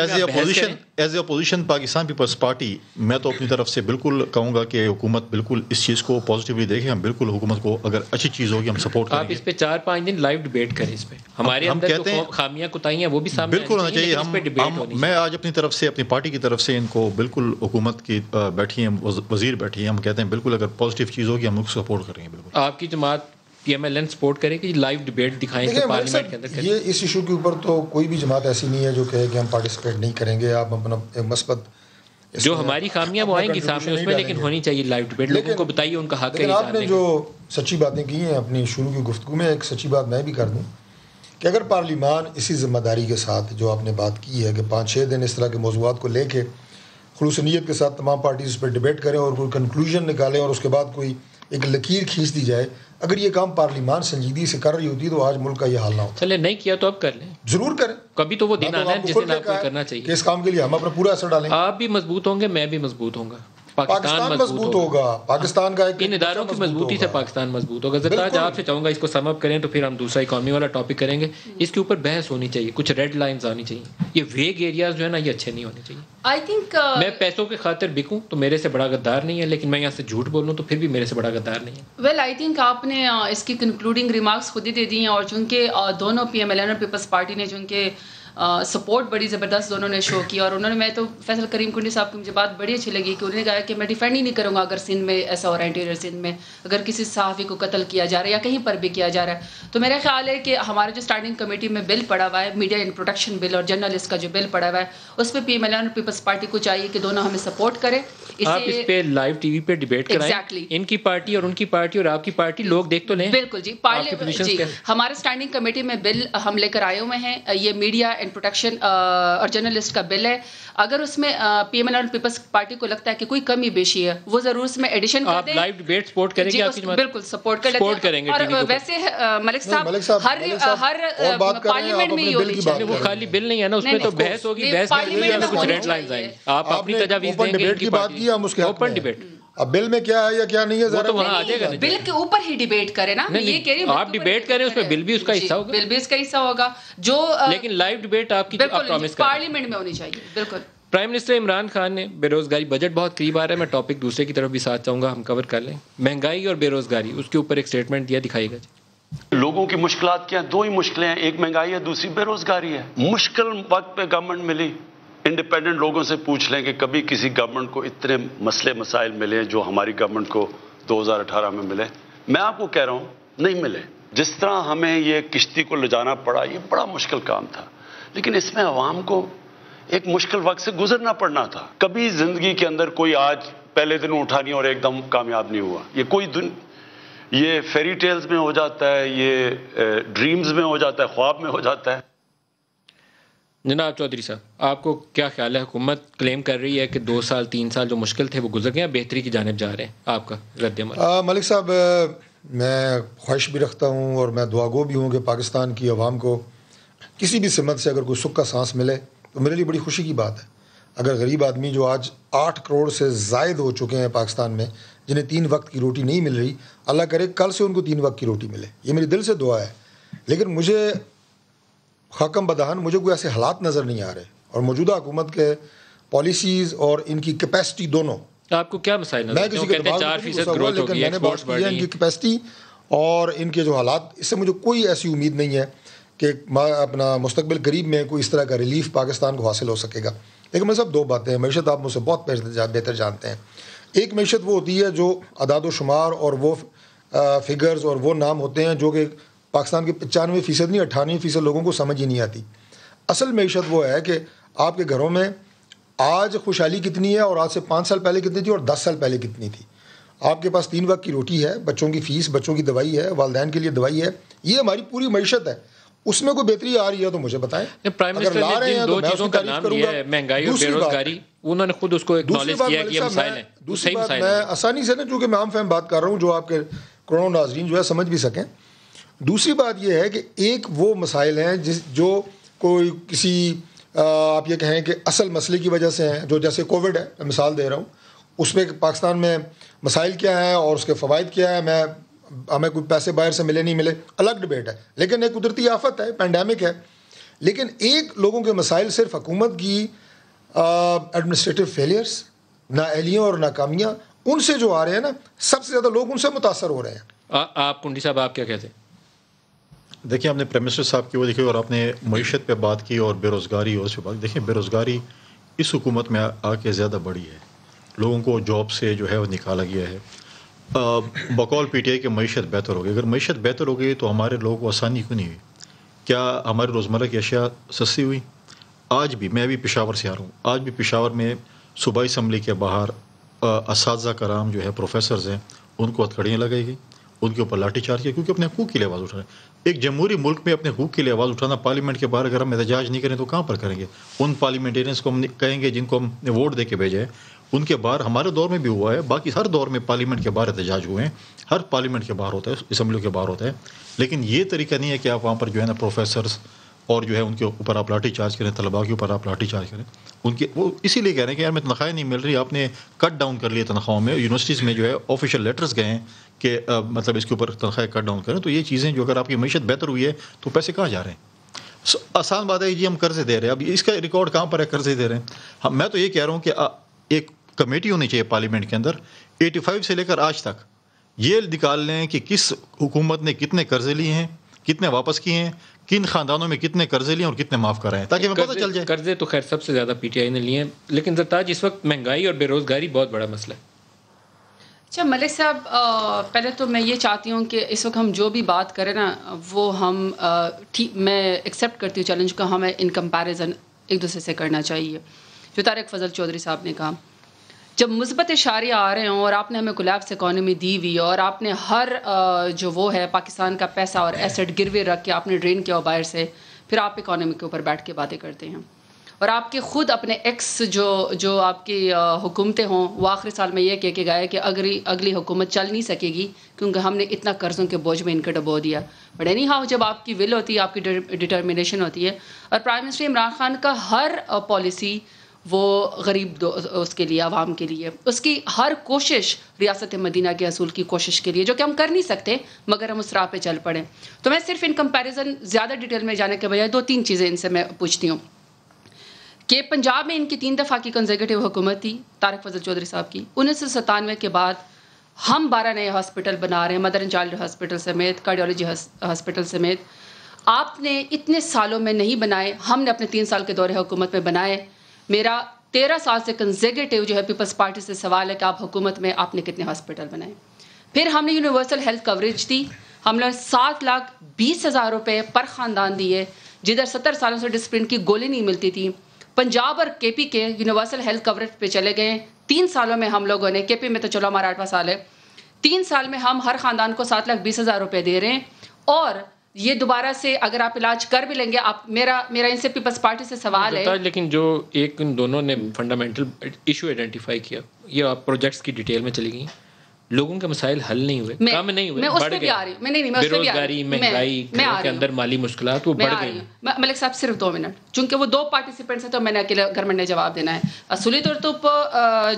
as a opposition Pakistan Peoples Party, میں تو اپنی طرف سے بالکل کہوں گا کہ حکومت بالکل اس چیز کو پازیٹیولی دیکھے. ہم بالکل حکومت کو اگر اچھی چیز ہوگی ہم سپورٹ کریں گے. آپ اس پہ 4-5 دن لائیو ڈیبیٹ کریں. اس پہ ہمارے اندر جو خامیاں کوتاہیاں وہ بھی سامنے بالکل ہونا چاہیے. میں آج اپنی طرف سے, اپنی پارٹی کی طرف سے ان کو بالکل, حکومت کی بیٹھی ہیں, وزیر بیٹھی ہیں, ہم کہتے ہیں بالکل اگر پازیٹیو چیز ہوگی ہم اس کو سپورٹ کریں گے. بالکل آپ کی جماعت پی ایم ایل این سپورٹ کرے کہ لائیو ڈیبیٹ دکھائیں کہ پارلیمنٹ کے اندر کریں. یہ اس ایشو کے اوپر تو کوئی بھی جماعت ایسی نہیں ہے جو کہے کہ ہم پارٹیسپیٹ نہیں کریں گے. آپ اپنا ایک مثبت جو ہماری خامیاں وہ آئیں گی سامنے اس میں, لیکن ہونی چاہیے لائیو ڈیبیٹ. لوگوں کو بتائیے ان کا حق ہے. لیکن آپ نے جو سچی باتیں کی ہیں اپنی شروع کی گفتگو میں, ایک سچی بات میں بھی کر دوں کہ اگر پارلیمان اسی ذمہ داری کے ساتھ جو آپ نے بات کی ہے کہ 5-6 دن اس طرح کے موضوعات کو لے کے خلوص نیت کے ساتھ تمام پارٹیز اس پہ ڈیبیٹ کریں اور کوئی کنکلوژن نکالیں اور اس کے بعد کوئی ایک لکیر کھینچ دی جائے, اگر یہ کام پارلیمان سنجیدگی سے کر رہی ہوتی تو آج ملک کا یہ حال نہ ہوتا. چلے نہیں کیا تو اب کر لیں, ضرور کریں. کبھی تو وہ دن آنا ہے جس دن آپ کو کرنا چاہیے کہ اس کام کے لیے ہم اپنا پورا اثر ڈالیں. آپ بھی مضبوط ہوں گے, میں بھی مضبوط ہوں گا, پاکستان مضبوط ہوگا. پاکستان کا ان اداروں کی مضبوطی سے پاکستان مضبوط ہوگا. زرتاج آپ سے چاہوں گا اس کو سم اپ کریں تو پھر ہم دوسرا اکانومی والا ٹاپک کریں گے. اس کے اوپر بحث ہونی چاہیے, کچھ ریڈ لائنز آنی چاہیے. یہ ویگ ایریاز جو ہے نا یہ اچھے نہیں ہونے چاہیے. آئی تھنک میں پیسوں کے خاطر بکوں تو میرے سے بڑا غدار نہیں ہے, لیکن میں یہاں سے جھوٹ بولوں تو پھر بھی میرے سے بڑا غدار نہیں ہے. ویل آئی تھنک آپ نے اس کی کنکلوڈنگ ریمارکس خود ہی دے دی ہیں, اور چونکہ دونوں پی ایم ایل این اور پیپلز پارٹی نے چونکہ سپورٹ بڑی زبردست دونوں نے شو کیا, اور انہوں نے, میں تو فیصل کریم کنڈی صاحب کی مجھے بات بڑی اچھی لگی کہ انہوں نے کہا کہ میں ڈیفینڈ ہی نہیں کروں گا اگر سندھ میں ایسا ہو رہا ہے, انٹیریئر سندھ میں اگر کسی صحافی کو قتل کیا جا رہا ہے یا کہیں پر بھی کیا جا رہا ہے. تو میرا خیال ہے کہ ہمارا جو اسٹینڈنگ کمیٹی میں بل پڑا ہوا ہے, میڈیا ان پروٹیکشن بل اور جرنلسٹ کا جو بل پڑا ہوا ہے, اس پہ پی ایم ایل این اور پیپلز پارٹی کو چاہیے کہ دونوں ہمیں سپورٹ کریں. آپ اس پہ لائیو ٹی وی پہ ڈیبیٹ کرائیں, ان کی پارٹی اور ان کی پارٹی اور آپ کی پارٹی, لوگ دیکھ تو لیں. بالکل جی, ہمارے اسٹینڈنگ کمیٹی میں بل ہم لے کر آئے ہوئے ہیں, یہ میڈیا اینڈ پروٹیکشن اور جرنلسٹ کا بل ہے. اگر اس میں پی ایم ایل اور پیپلز پارٹی کو لگتا ہے کہ کوئی کمی بیشی ہے وہ ضرور اس میں ایڈیشن کر دیں. آپ لائیو ڈیبیٹ سپورٹ کریں گے؟ بالکل سپورٹ کریں گے. اور ویسے ملک صاحب ہر پارلیمنٹ میں یہ ہونی چاہیے. وہ خالی بل نہیں ہے نا, اس میں تو بحث ہوگی, بحث میں کچھ ریڈ لائنز آئیں. آپ اپنی تجاویز دیں گے, ان کی بات کی, ہم اس کے اوپن ڈیبیٹ. اب بل میں کیا ہے یا کیا نہیں ہے وہ تو وہاں آ جائے گا. بل کے اوپر ہی ڈیبیٹ کریں نا, یہ کہہ رہی ہوں آپ ڈیبیٹ کریں, اس میں بل بھی اس کا حصہ ہوگا. بل بھی اس کا حصہ ہوگا جو, لیکن لائیو ڈیبیٹ آپ کی پرومس کریں پارلیمنٹ میں ہونی چاہیے. بالکل. پرائم منسٹر عمران خان نے بے روزگاری, بجٹ بہت قریب آ رہا ہے, میں ٹاپک دوسرے کی طرف بھی ساتھ چاہوں گا ہم کور کر لیں. مہنگائی اور بے روزگاری, اس کے اوپر ایک اسٹیٹمنٹ دیا, دکھائیے گا جی. لوگوں کی مشکلات کیا ہیں؟ 2 ہی مشکلیں ہیں, ایک مہنگائی ہے, دوسری بے روزگاری ہے. مشکل وقت پہ گورنمنٹ ملی. انڈیپینڈنٹ لوگوں سے پوچھ لیں کہ کبھی کسی گورنمنٹ کو اتنے مسئلے مسائل ملے جو ہماری گورنمنٹ کو 2018 میں ملے؟ میں آپ کو کہہ رہا ہوں نہیں ملے. جس طرح ہمیں یہ کشتی کو لے جانا پڑا, یہ بڑا مشکل کام تھا, لیکن اس میں عوام کو ایک مشکل وقت سے گزرنا پڑنا تھا. کبھی زندگی کے اندر کوئی آج پہلے دن اٹھا نہیں اور ایک دم کامیاب نہیں ہوا. یہ کوئی یہ فیری ٹیلز میں ہو جاتا ہے, یہ ڈریمز میں ہو جاتا ہے, خواب میں ہو جاتا ہے. جناب چودھری صاحب, آپ کو کیا خیال ہے؟ حکومت کلیم کر رہی ہے کہ 2 سال 3 سال جو مشکل تھے وہ گزر گئے ہیں, بہتری کی جانب جا رہے ہیں, آپ کا رد عمل؟ ملک صاحب, میں خواہش بھی رکھتا ہوں اور میں دعاگو بھی ہوں کہ پاکستان کی عوام کو کسی بھی سمت سے اگر کوئی سکھ کا سانس ملے تو میرے لیے بڑی خوشی کی بات ہے. اگر غریب آدمی جو آج 8 کروڑ سے زائد ہو چکے ہیں پاکستان میں, جنہیں 3 وقت کی روٹی نہیں مل رہی, اللہ کرے کل سے ان کو 3 وقت کی روٹی ملے, یہ میری دل سے دعا ہے. لیکن مجھے حکم بدہن مجھے کوئی ایسے حالات نظر نہیں آ رہے, اور موجودہ حکومت کے پالیسیز اور ان کی کیپیسٹی دونوں. آپ کو کیا مسائل نظر؟ میں کسی کے دماغ میں لیکن میں نے بات کی ہے ان کی کیپیسٹی اور ان کے جو حالات, اس سے مجھے کوئی ایسی امید نہیں ہے کہ اپنا مستقبل قریب میں کوئی اس طرح کا ریلیف پاکستان کو حاصل ہو سکے گا. لیکن میں سب 2 باتیں ہیں. معیشت آپ مجھ سے بہت بہتر جانتے ہیں. ایک معیشت وہ ہوتی ہے جو اعداد و شمار اور وہ فگرز اور وہ نام ہوتے ہیں جو کہ پاکستان کے 95% نہیں 98% لوگوں کو سمجھ ہی نہیں آتی. اصل معیشت وہ ہے کہ آپ کے گھروں میں آج خوشحالی کتنی ہے اور آج سے 5 سال پہلے کتنی تھی اور 10 سال پہلے کتنی تھی. آپ کے پاس 3 وقت کی روٹی ہے, بچوں کی فیس, بچوں کی دوائی ہے, والدین کے لیے دوائی ہے, یہ ہماری پوری معیشت ہے. اس میں کوئی بہتری آ رہی ہے تو مجھے بتائیں. پرائم منسٹر نے جن 2 چیزوں کا نام لیا ہے, مہنگائی اور بے روزگاری, انہوں نے خود اس کو ایکنالج کیا کہ یہ مسائل ہیں. دوسری بات میں آسانی سے نا, چونکہ میں عام فہم بات کر رہا ہوں جو آپ کے کروڑوں ناظرین جو ہے سمجھ بھی سکیں. دوسری بات یہ ہے کہ ایک وہ مسائل ہیں جو کوئی کسی آپ یہ کہیں کہ اصل مسئلے کی وجہ سے ہیں, جو جیسے کووڈ ہے, میں مثال دے رہا ہوں, اس میں پاکستان میں مسائل کیا ہیں اور اس کے فوائد کیا ہے، ہمیں کوئی پیسے باہر سے ملے نہیں ملے الگ ڈبیٹ ہے، لیکن ایک قدرتی آفت ہے، پینڈیمک ہے. لیکن ایک لوگوں کے مسائل صرف حکومت کی ایڈمنسٹریٹو فیلئرس، نااہلیاں اور ناکامیاں، ان سے جو آ رہے ہیں نا، سب سے زیادہ لوگ ان سے متاثر ہو رہے ہیں. آپ کنڈی صاحب آپ کیا کہتے ہیں؟ دیکھیں آپ نے پرائم منسٹر صاحب کی وہ دیکھیں اور آپ نے معیشت پہ بات کی اور بے روزگاری اور اس پہ بات. دیکھیں بے روزگاری اس حکومت میں آ کے زیادہ بڑی ہے، لوگوں کو جاب سے جو ہے وہ نکالا گیا ہے. بقول پی ٹی آئی کہ معیشت بہتر ہوگی. اگر معیشت بہتر ہو گئی تو ہمارے لوگوں کو آسانی کیوں نہیں ہوئی؟ کیا ہمارے روزمرہ کی اشیاء سستی ہوئی؟ آج بھی میں بھی پشاور سے آ رہا ہوں، آج بھی پشاور میں صوبائی اسمبلی کے باہر اساتذہ کرام جو ہے پروفیسرز ہیں ان کو ہتھکڑیاں لگائی گئی، ان کے اوپر لاٹھی چارج کیا، کیونکہ اپنے حقوق کے لیے آواز اٹھا رہے ہیں. ایک جمہوری ملک میں اپنے حقوق کے لیے آواز اٹھانا پارلیمنٹ کے باہر اگر ہم احتجاج نہیں کریں تو کہاں پر کریں گے؟ ان پارلیمنٹیرینس کو ہم کہیں گے جن کو ہم نے ووٹ دے کے بھیجے ہیں، ان کے باہر ہمارے دور میں بھی ہوا ہے، باقی ہر دور میں پارلیمنٹ کے باہر احتجاج ہوئے ہیں، ہر پارلیمنٹ کے باہر ہوتا ہے، اسمبلیوں کے باہر ہوتا ہے. لیکن یہ طریقہ نہیں ہے کہ آپ وہاں پر جو ہے نا پروفیسرز اور جو ہے ان کے اوپر آپ لاٹھی چارج کریں، طلباء کے اوپر آپ لاٹھی چارج کریں. ان کے وہ اسی لیے کہہ رہے ہیں کہ یار میں تنخواہیں نہیں مل رہی، آپ نے کٹ ڈاؤن کر لیے تنخواہوں میں. یونیورسٹیز میں جو ہے آفیشیل لیٹرز گئے ہیں کہ مطلب اس کے اوپر تنخواہیں کٹ ڈاؤن کریں. تو یہ چیزیں جو اگر آپ کی معیشت بہتر ہوئی ہے تو پیسے کہاں جا رہے ہیں؟ آسان بات ہے جی ہم قرضے دے رہے ہیں، اب اس کا ریکارڈ کہاں پر ہے قرضے دے رہے ہیں؟ میں تو یہ کہہ رہا ہوں کہ ایک کمیٹی ہونی چاہیے پارلیمنٹ کے اندر 85 سے لے کر آج تک یہ نکال لیں کہ کس حکومت نے کتنے قرضے لیے ہیں، کتنے واپس کیے ہیں، کن خاندانوں میں کتنے قرضے لیے اور کتنے معاف کر رہے ہیں، تاکہ ہمیں پتہ چل جائے. قرضے تو خیر سب سے زیادہ پی ٹی آئی نے لیے ہیں، لیکن زرتاج اس وقت مہنگائی اور بے روزگاری بہت بڑا مسئلہ ہے. اچھا ملک صاحب، پہلے تو میں یہ چاہتی ہوں کہ اس وقت ہم جو بھی بات کریں نا وہ ہم میں ایکسیپٹ کرتی ہوں چیلنج کا، ہمیں ان کمپیریزن ایک دوسرے سے کرنا چاہیے. جو طارق فضل چودھری صاحب نے کہا، جب مثبت اشاریہ آ رہے ہوں اور آپ نے ہمیں کولیپس اکانومی دی ہوئی اور آپ نے ہر جو وہ ہے پاکستان کا پیسہ اور ایسٹ گروے رکھ کے آپ نے ڈرین کیا باہر سے، پھر آپ اکانومی کے اوپر بیٹھ کے باتیں کرتے ہیں. اور آپ کے خود اپنے ایکس جو آپ کی حکومتیں ہوں وہ آخری سال میں یہ کہہ کے گئے کہ اگلی حکومت چل نہیں سکے گی کیونکہ ہم نے اتنا قرضوں کے بوجھ میں ان کو ڈبو دیا. بٹ اینی ہاؤ جب آپ کی ول ہوتی ہے، آپ کی ڈٹرمنیشن ہوتی ہے، اور پرائم منسٹر عمران خان کا ہر پالیسی وہ غریب اس کے لیے، عوام کے لیے، اس کی ہر کوشش ریاست مدینہ کے اصول کی کوشش کے لیے، جو کہ ہم کر نہیں سکتے مگر ہم اس راہ پہ چل پڑیں. تو میں صرف ان کمپیریزن زیادہ ڈیٹیل میں جانے کے بجائے 2-3 چیزیں ان سے میں پوچھتی ہوں کہ پنجاب میں ان کی 3 دفعہ کی کنزیکٹیو حکومت تھی طارق فضل چودھری صاحب کی. 1997 کے بعد ہم 12 نئے ہاسپٹل بنا رہے ہیں، مدر اینڈ چائلڈ ہاسپٹل سمیت، کارڈیولوجی ہاسپٹل سمیت. آپ نے اتنے سالوں میں نہیں بنائے، ہم نے اپنے 3 سال کے دور حکومت میں بنائے. میرا 13 سال سے کنزیکٹیو جو ہے پیپلز پارٹی سے سوال ہے کہ آپ حکومت میں آپ نے کتنے ہاسپٹل بنائے. پھر ہم نے یونیورسل ہیلتھ کوریج دی، ہم نے 7,20,000 روپے پر خاندان دیے، جدھر 70 سالوں سے ڈسپلن کی گولی نہیں ملتی تھی. پنجاب اور کے پی کے یونیورسل ہیلتھ کوریج پہ چلے گئے. 3 سالوں میں ہم لوگوں نے، کے پی میں تو چلو ہمارا 8واں سال ہے، 3 سال میں ہم ہر خاندان کو 7,20,000 روپے دے رہے ہیں. اور یہ دوبارہ سے اگر آپ علاج کر بھی لیں گے، آپ میرا ان سے پیپلز پارٹی سے سوال ہے. لیکن جو ایک ان دونوں نے فنڈامنٹل ایشو آئیڈینٹیفائی کیا، یہ آپ پروجیکٹس کی ڈیٹیل میں چلی گئی، لوگوں کے مسائل حل نہیں ہوئے، کم نہیں ہوئے، بڑھ گئے. بے روزگاری، مہنگائی، گھروں کے اندر مالی مشکلات وہ بڑھ گئی. ملک صاحب صرف 2 منٹ، چونکہ وہ 2 پارٹیسپینٹس ہیں تو میں نے اکیلے گورنمنٹ نے جواب دینا ہے. اصولی طور تو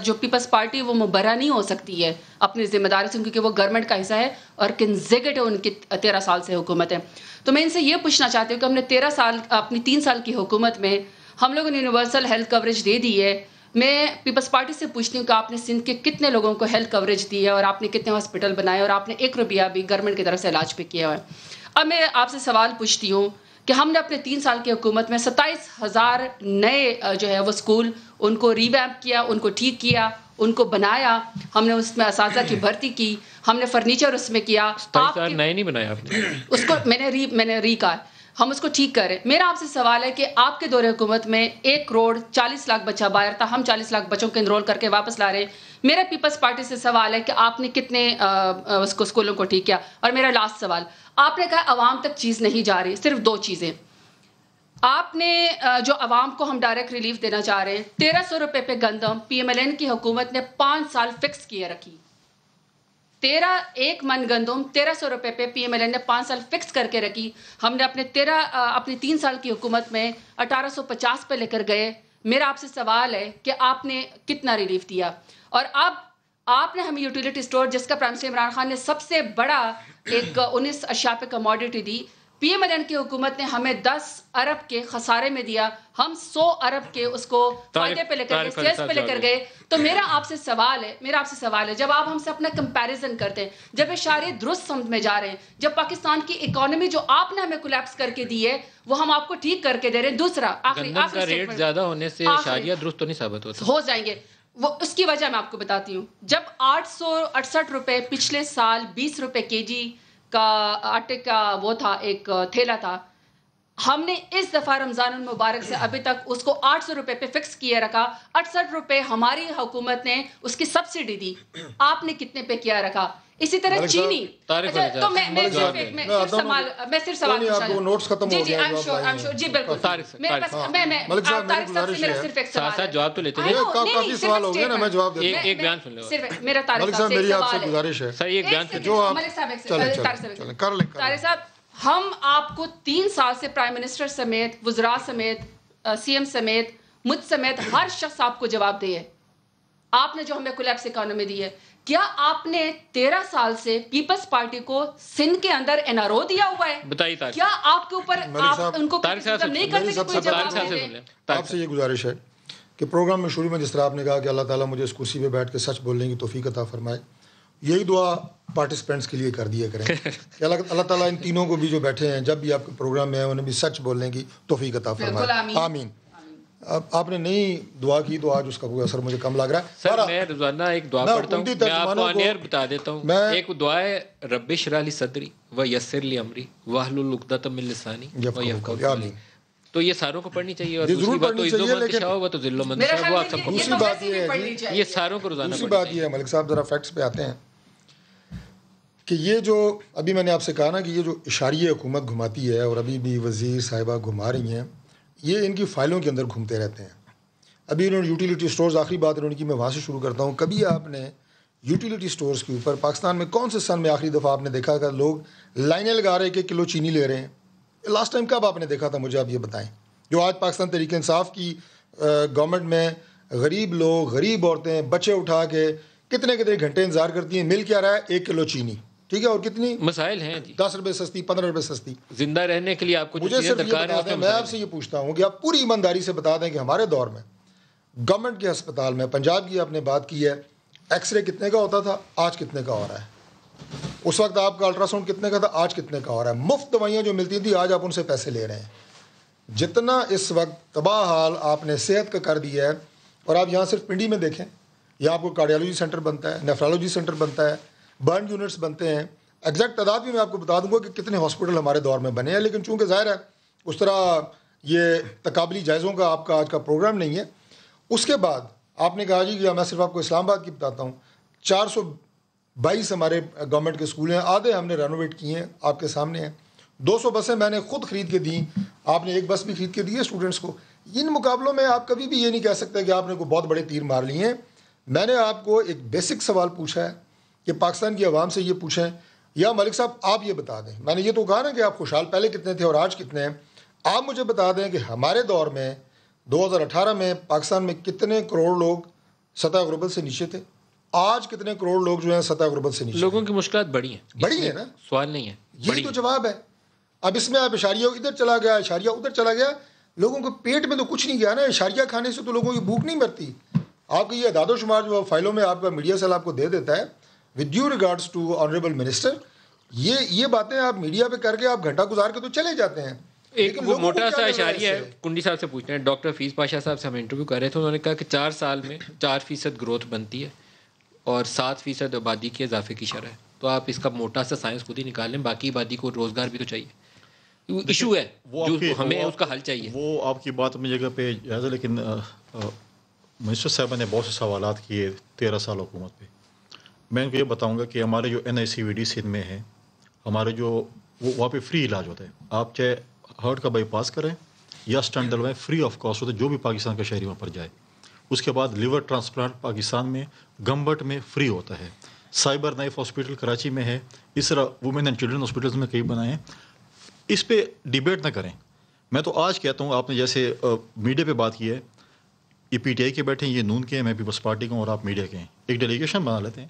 جو پیپلز پارٹی وہ مبرہ نہیں ہو سکتی ہے اپنی ذمہ داری سے، کیونکہ وہ گورنمنٹ کا حصہ ہے اور کنزیکٹیو ان کی 13 سال سے حکومت ہے. تو میں ان سے یہ پوچھنا چاہتی ہوں کہ ہم نے 13 سال اپنی 3 سال کی حکومت میں ہم لوگوں نے یونیورسل ہیلتھ کوریج دے دی ہے. میں پیپلز پارٹی سے پوچھتی ہوں کہ آپ نے سندھ کے کتنے لوگوں کو ہیلتھ کوریج دی ہے اور آپ نے کتنے ہاسپٹل بنائے اور آپ نے 1 روپیہ بھی گورنمنٹ کی طرف سے علاج پہ کیا ہے. اب میں آپ سے سوال پوچھتی ہوں کہ ہم نے اپنے 3 سال کی حکومت میں 27,000 نئے جو ہے وہ اسکول ان کو ریویمپ کیا، ان کو ٹھیک کیا، ان کو بنایا، ہم نے اس میں اساتذہ کی بھرتی کی، ہم نے فرنیچر اس میں کیا. 27,000 نئے نہیں بنایا آپ نے، اس کو میں نے ری کہا، ہم اس کو ٹھیک کریں. میرا آپ سے سوال ہے کہ آپ کے دور حکومت میں 1,40,00,000 بچہ باہر تھا، ہم 40 لاکھ بچوں کو انرول کر کے واپس لا رہے ہیں. میرا پیپلز پارٹی سے سوال ہے کہ آپ نے کتنے اس کو اسکولوں کو ٹھیک کیا. اور میرا لاسٹ سوال، آپ نے کہا عوام تک چیز نہیں جا رہی، صرف 2 چیزیں آپ نے جو عوام کو ہم ڈائریکٹ ریلیف دینا چاہ رہے ہیں. 1,300 روپے پہ گندم پی ایم ایل این کی حکومت نے 5 سال فکس کیے رکھی. 1 من گندم 1,300 روپے پہ پی ایم ایل این نے 5 سال فکس کر کے رکھی. ہم نے اپنی 3 سال کی حکومت میں 1850 پہ لے کر گئے. میرا آپ سے سوال ہے کہ آپ نے کتنا ریلیف دیا, اور اب آپ نے ہمیں یوٹیلیٹی اسٹور جس کا پرائم منسٹر عمران خان نے سب سے بڑا ایک 19 اشیاء پہ کموڈیٹی دی, پی ایم ایل این کی حکومت نے ہمیں 10 ارب کے خسارے میں دیا, ہم 100 ارب کے اس کو فائدے پہ لے کر گئے, سیلز پہ لے کر گئے. تو میرا آپ سے سوال ہے جب آپ ہم سے اپنا کمپیریزن کرتے ہیں, جب اشارے درست سمجھ میں جا رہے ہیں, جب پاکستان کی اکانومی جو آپ نے ہمیں کولیپس کر کے دی ہے وہ ہم آپ کو ٹھیک کر کے دے رہے ہیں. دوسرا گندم کا ریٹ زیادہ ہونے سے اشاریہ درست تو نہیں ثابت ہوتا, ہو جائیں گے. وہ اس کی وجہ میں آپ کو بتاتی ہوں. جب 868 روپے پچھلے سال 20 روپے kg کا آٹے کا وہ تھا, ایک تھیلا تھا, ہم نے اس دفعہ رمضان المبارک سے ابھی تک اس کو 800 روپے پہ فکس کیے رکھا. 68 روپے ہماری حکومت نے اس کی سبسڈی دی, آپ نے کتنے پہ کیا رکھا؟ اسی طرح چینی. تو میں صرف سوال نوٹس ختم ہو گیا. جی بالکل جواب تو لیتے ہیں, کافی سوال ہو گئے نا, میں جواب دیتا ہوں. ایک بیان سن لو میری آپ سے گزارش ہے سر, ایک بیان جو آپ کر لیں. طارق صاحب, ہم آپ کو 3 سال سے پرائم منسٹر سمیت, وزراء سمیت, سی ایم سمیت, مجھ سمیت ہر شخص آپ کو جواب دے ہے. آپ نے جو ہمیں کولیپس اکانومی دی ہے, کیا آپ نے 13 سال سے پیپلز پارٹی کو سندھ کے اندر این آر او دیا ہوا ہے؟ بتائیے کیا آپ کے اوپر آپ ان کو نہیں کر سکتے؟ آپ سے یہ گزارش ہے کہ پروگرام میں شروع میں جس طرح آپ نے کہا کہ اللہ تعالیٰ مجھے اس کرسی پہ بیٹھ کے سچ بولنے کی توفیق عطا فرمائے, یہی دعا پارٹیسپینٹس کے لیے کر دیا کریں کہ اللہ تعالیٰ ان تینوں کو بھی جو بیٹھے ہیں جب بھی آپ کے پروگرام میں ہیں انہیں بھی سچ بولنے کی توفیق عطا فرمائے. آمین. آپ نے نہیں دعا کی تو آج اس کا کوئی اثر مجھے کم لگ رہا ہے. سر میں روزانہ ایک دعا پڑھتا ہوں, میں آپ کو انیر بتا دیتا ہوں. ایک دعا ہے رب اشرح لی صدری ویسر لی امری واحلل عقدۃ من لسانی یفقہوا قولی. تو یہ ساروں کو پڑھنی چاہیے, اور دوسری بات تو عزت و منتشا ہوا تو ذل و منتشا, وہ آپ سب کو دوسری بات یہ ہے یہ ساروں کو روزانہ. دوسری بات یہ ہے ملک صاحب, ذرا فیکٹس پہ آتے ہیں کہ یہ جو ابھی میں نے آپ سے کہا نا کہ یہ جو اشاریہ حکومت گھماتی ہے, اور ابھی بھی وزیر صاحبہ گھما رہی ہیں, یہ ان کی فائلوں کے اندر گھومتے رہتے ہیں. ابھی انہوں نے یوٹیلیٹی اسٹورز, آخری بات انہوں نے کی, میں وہاں سے شروع کرتا ہوں. کبھی آپ نے یوٹیلیٹی اسٹورز کے اوپر پاکستان میں کون سے سن میں آخری دفعہ آپ نے دیکھا کہ لوگ لائنیں لگا رہے کہ کلو چینی لے رہے ہیں؟ لاسٹ ٹائم کب آپ نے دیکھا تھا مجھے آپ یہ بتائیں. جو آج پاکستان تحریک انصاف کی گورنمنٹ میں غریب لوگ, غریب عورتیں, بچے اٹھا کے کتنے گھنٹے انتظار کرتی ہیں, مل کیا رہا ہے 1 کلو چینی, ٹھیک ہے, اور کتنی مسائل ہیں, 10 روپے سستی, 15 روپے سستی. زندہ رہنے کے لیے آپ کو مجھے صرف یہ بتا دیں, میں آپ سے یہ پوچھتا ہوں کہ آپ پوری ایمانداری سے بتا دیں کہ ہمارے دور میں گورنمنٹ کے ہسپتال میں, پنجاب کی آپ نے بات کی ہے, ایکس رے کتنے کا ہوتا تھا, آج کتنے کا ہو رہا ہے؟ اس وقت آپ کا الٹرا ساؤنڈ کتنے کا تھا, آج کتنے کا ہو رہا ہے؟ مفت دوائیاں جو ملتی تھیں آج آپ ان سے پیسے لے رہے ہیں. جتنا اس وقت تباہ حال آپ نے صحت کا کر دیا ہے, اور آپ یہاں صرف پنڈی میں دیکھیں, یہاں آپ کو کارڈیالوجی سینٹر بنتا ہے, نیفرالوجی سینٹر بنتا ہے, برن یونٹس بنتے ہیں. ایگزیکٹ تعداد بھی میں آپ کو بتا دوں گا کہ کتنے ہاسپٹل ہمارے دور میں بنے ہیں, لیکن چونکہ ظاہر ہے اس طرح یہ تقابلی جائزوں کا آپ کا آج کا پروگرام نہیں ہے. اس کے بعد آپ نے کہا جی کہ میں صرف آپ کو اسلام آباد کی بتاتا ہوں, 422 ہمارے گورنمنٹ کے اسکول ہیں, آدھے ہم نے رینوویٹ کیے ہیں, آپ کے سامنے ہیں. 200 بسیں میں نے خود خرید کے دیں, آپ نے 1 بس بھی خرید کے دی ہے اسٹوڈنٹس کو. ان مقابلوں میں آپ کبھی بھی یہ نہیں کہہ سکتے کہ آپ نے کوئی بہت بڑے تیر مار لیے ہیں. میں نے آپ کو ایک بیسک سوال پوچھا ہے کہ پاکستان کی عوام سے یہ پوچھیں, یا ملک صاحب آپ یہ بتا دیں, میں نے یہ تو کہا نا کہ آپ خوشحال پہلے کتنے تھے اور آج کتنے ہیں, آپ مجھے بتا دیں کہ ہمارے دور میں 2018 میں پاکستان میں کتنے کروڑ لوگ سطح غربت سے نیچے تھے, آج کتنے کروڑ لوگ جو ہیں سطح غربت سے نیچے. لوگوں کی مشکلات بڑی ہیں نا, سوال نہیں ہے, یہی تو جواب ہے. اب اس میں آپ اشاریہ ادھر چلا گیا, اشاریہ ادھر چلا گیا, لوگوں کو پیٹ میں تو کچھ نہیں گیا نا. اشاریہ کھانے سے تو لوگوں کی بھوک نہیں مرتی. آپ کو یہ اعداد و شمار جو فائلوں میں آپ کا میڈیا سیل آپ کو دے دیتا ہے, with due regards to honourable minister, یہ باتیں آپ میڈیا پہ کر کے آپ گھنٹہ گزار کے تو چلے جاتے ہیں. ایک وہ موٹا سا اشاریہ ہے, کنڈی صاحب سے پوچھتے ہیں. ڈاکٹر حفیظ پاشا صاحب سے ہم انٹرویو کر رہے تھے, انہوں نے کہا کہ 4 سال میں 4% گروتھ بنتی ہے اور 7% آبادی کے اضافے کی شرح ہے. تو آپ اس کا موٹا سا سائنس خود ہی نکال لیں, باقی آبادی کو روزگار بھی تو چاہیے. ایشو ہے جو ہمیں اس کا حل چاہیے. وہ آپ کی بات اپنی جگہ پہ جائز ہے, لیکن منسٹر صاحبہ نے بہت سے سوالات کیے 13 سال حکومت پہ. میں ان کو یہ بتاؤں گا کہ ہمارے جو NICVD سندھ میں ہے, ہمارے جو وہاں پہ فری علاج ہوتا ہے. آپ چاہے ہارٹ کا بائی پاس کریں یا اسٹنٹ ڈلوائیں, فری آف کاسٹ ہوتا ہے, جو بھی پاکستان کا شہری وہاں پر جائے. اس کے بعد لیور ٹرانسپلانٹ پاکستان میں گمبٹ میں فری ہوتا ہے. سائبر نائف ہاسپٹل کراچی میں ہے, اس طرح وومن اینڈ چلڈرن ہاسپٹلز میں کئی بنائے ہیں. اس پہ ڈیبیٹ نہ کریں. میں تو آج کہتا ہوں, آپ نے جیسے میڈیا پہ بات کی ہے, یہ پی ٹی آئی کے بیٹھے ہیں, یہ نون کے ہیں, میں پیپلز پارٹی کا ہوں اور آپ میڈیا کے ہیں, ایک ڈیلیگیشن بنا لیتے ہیں,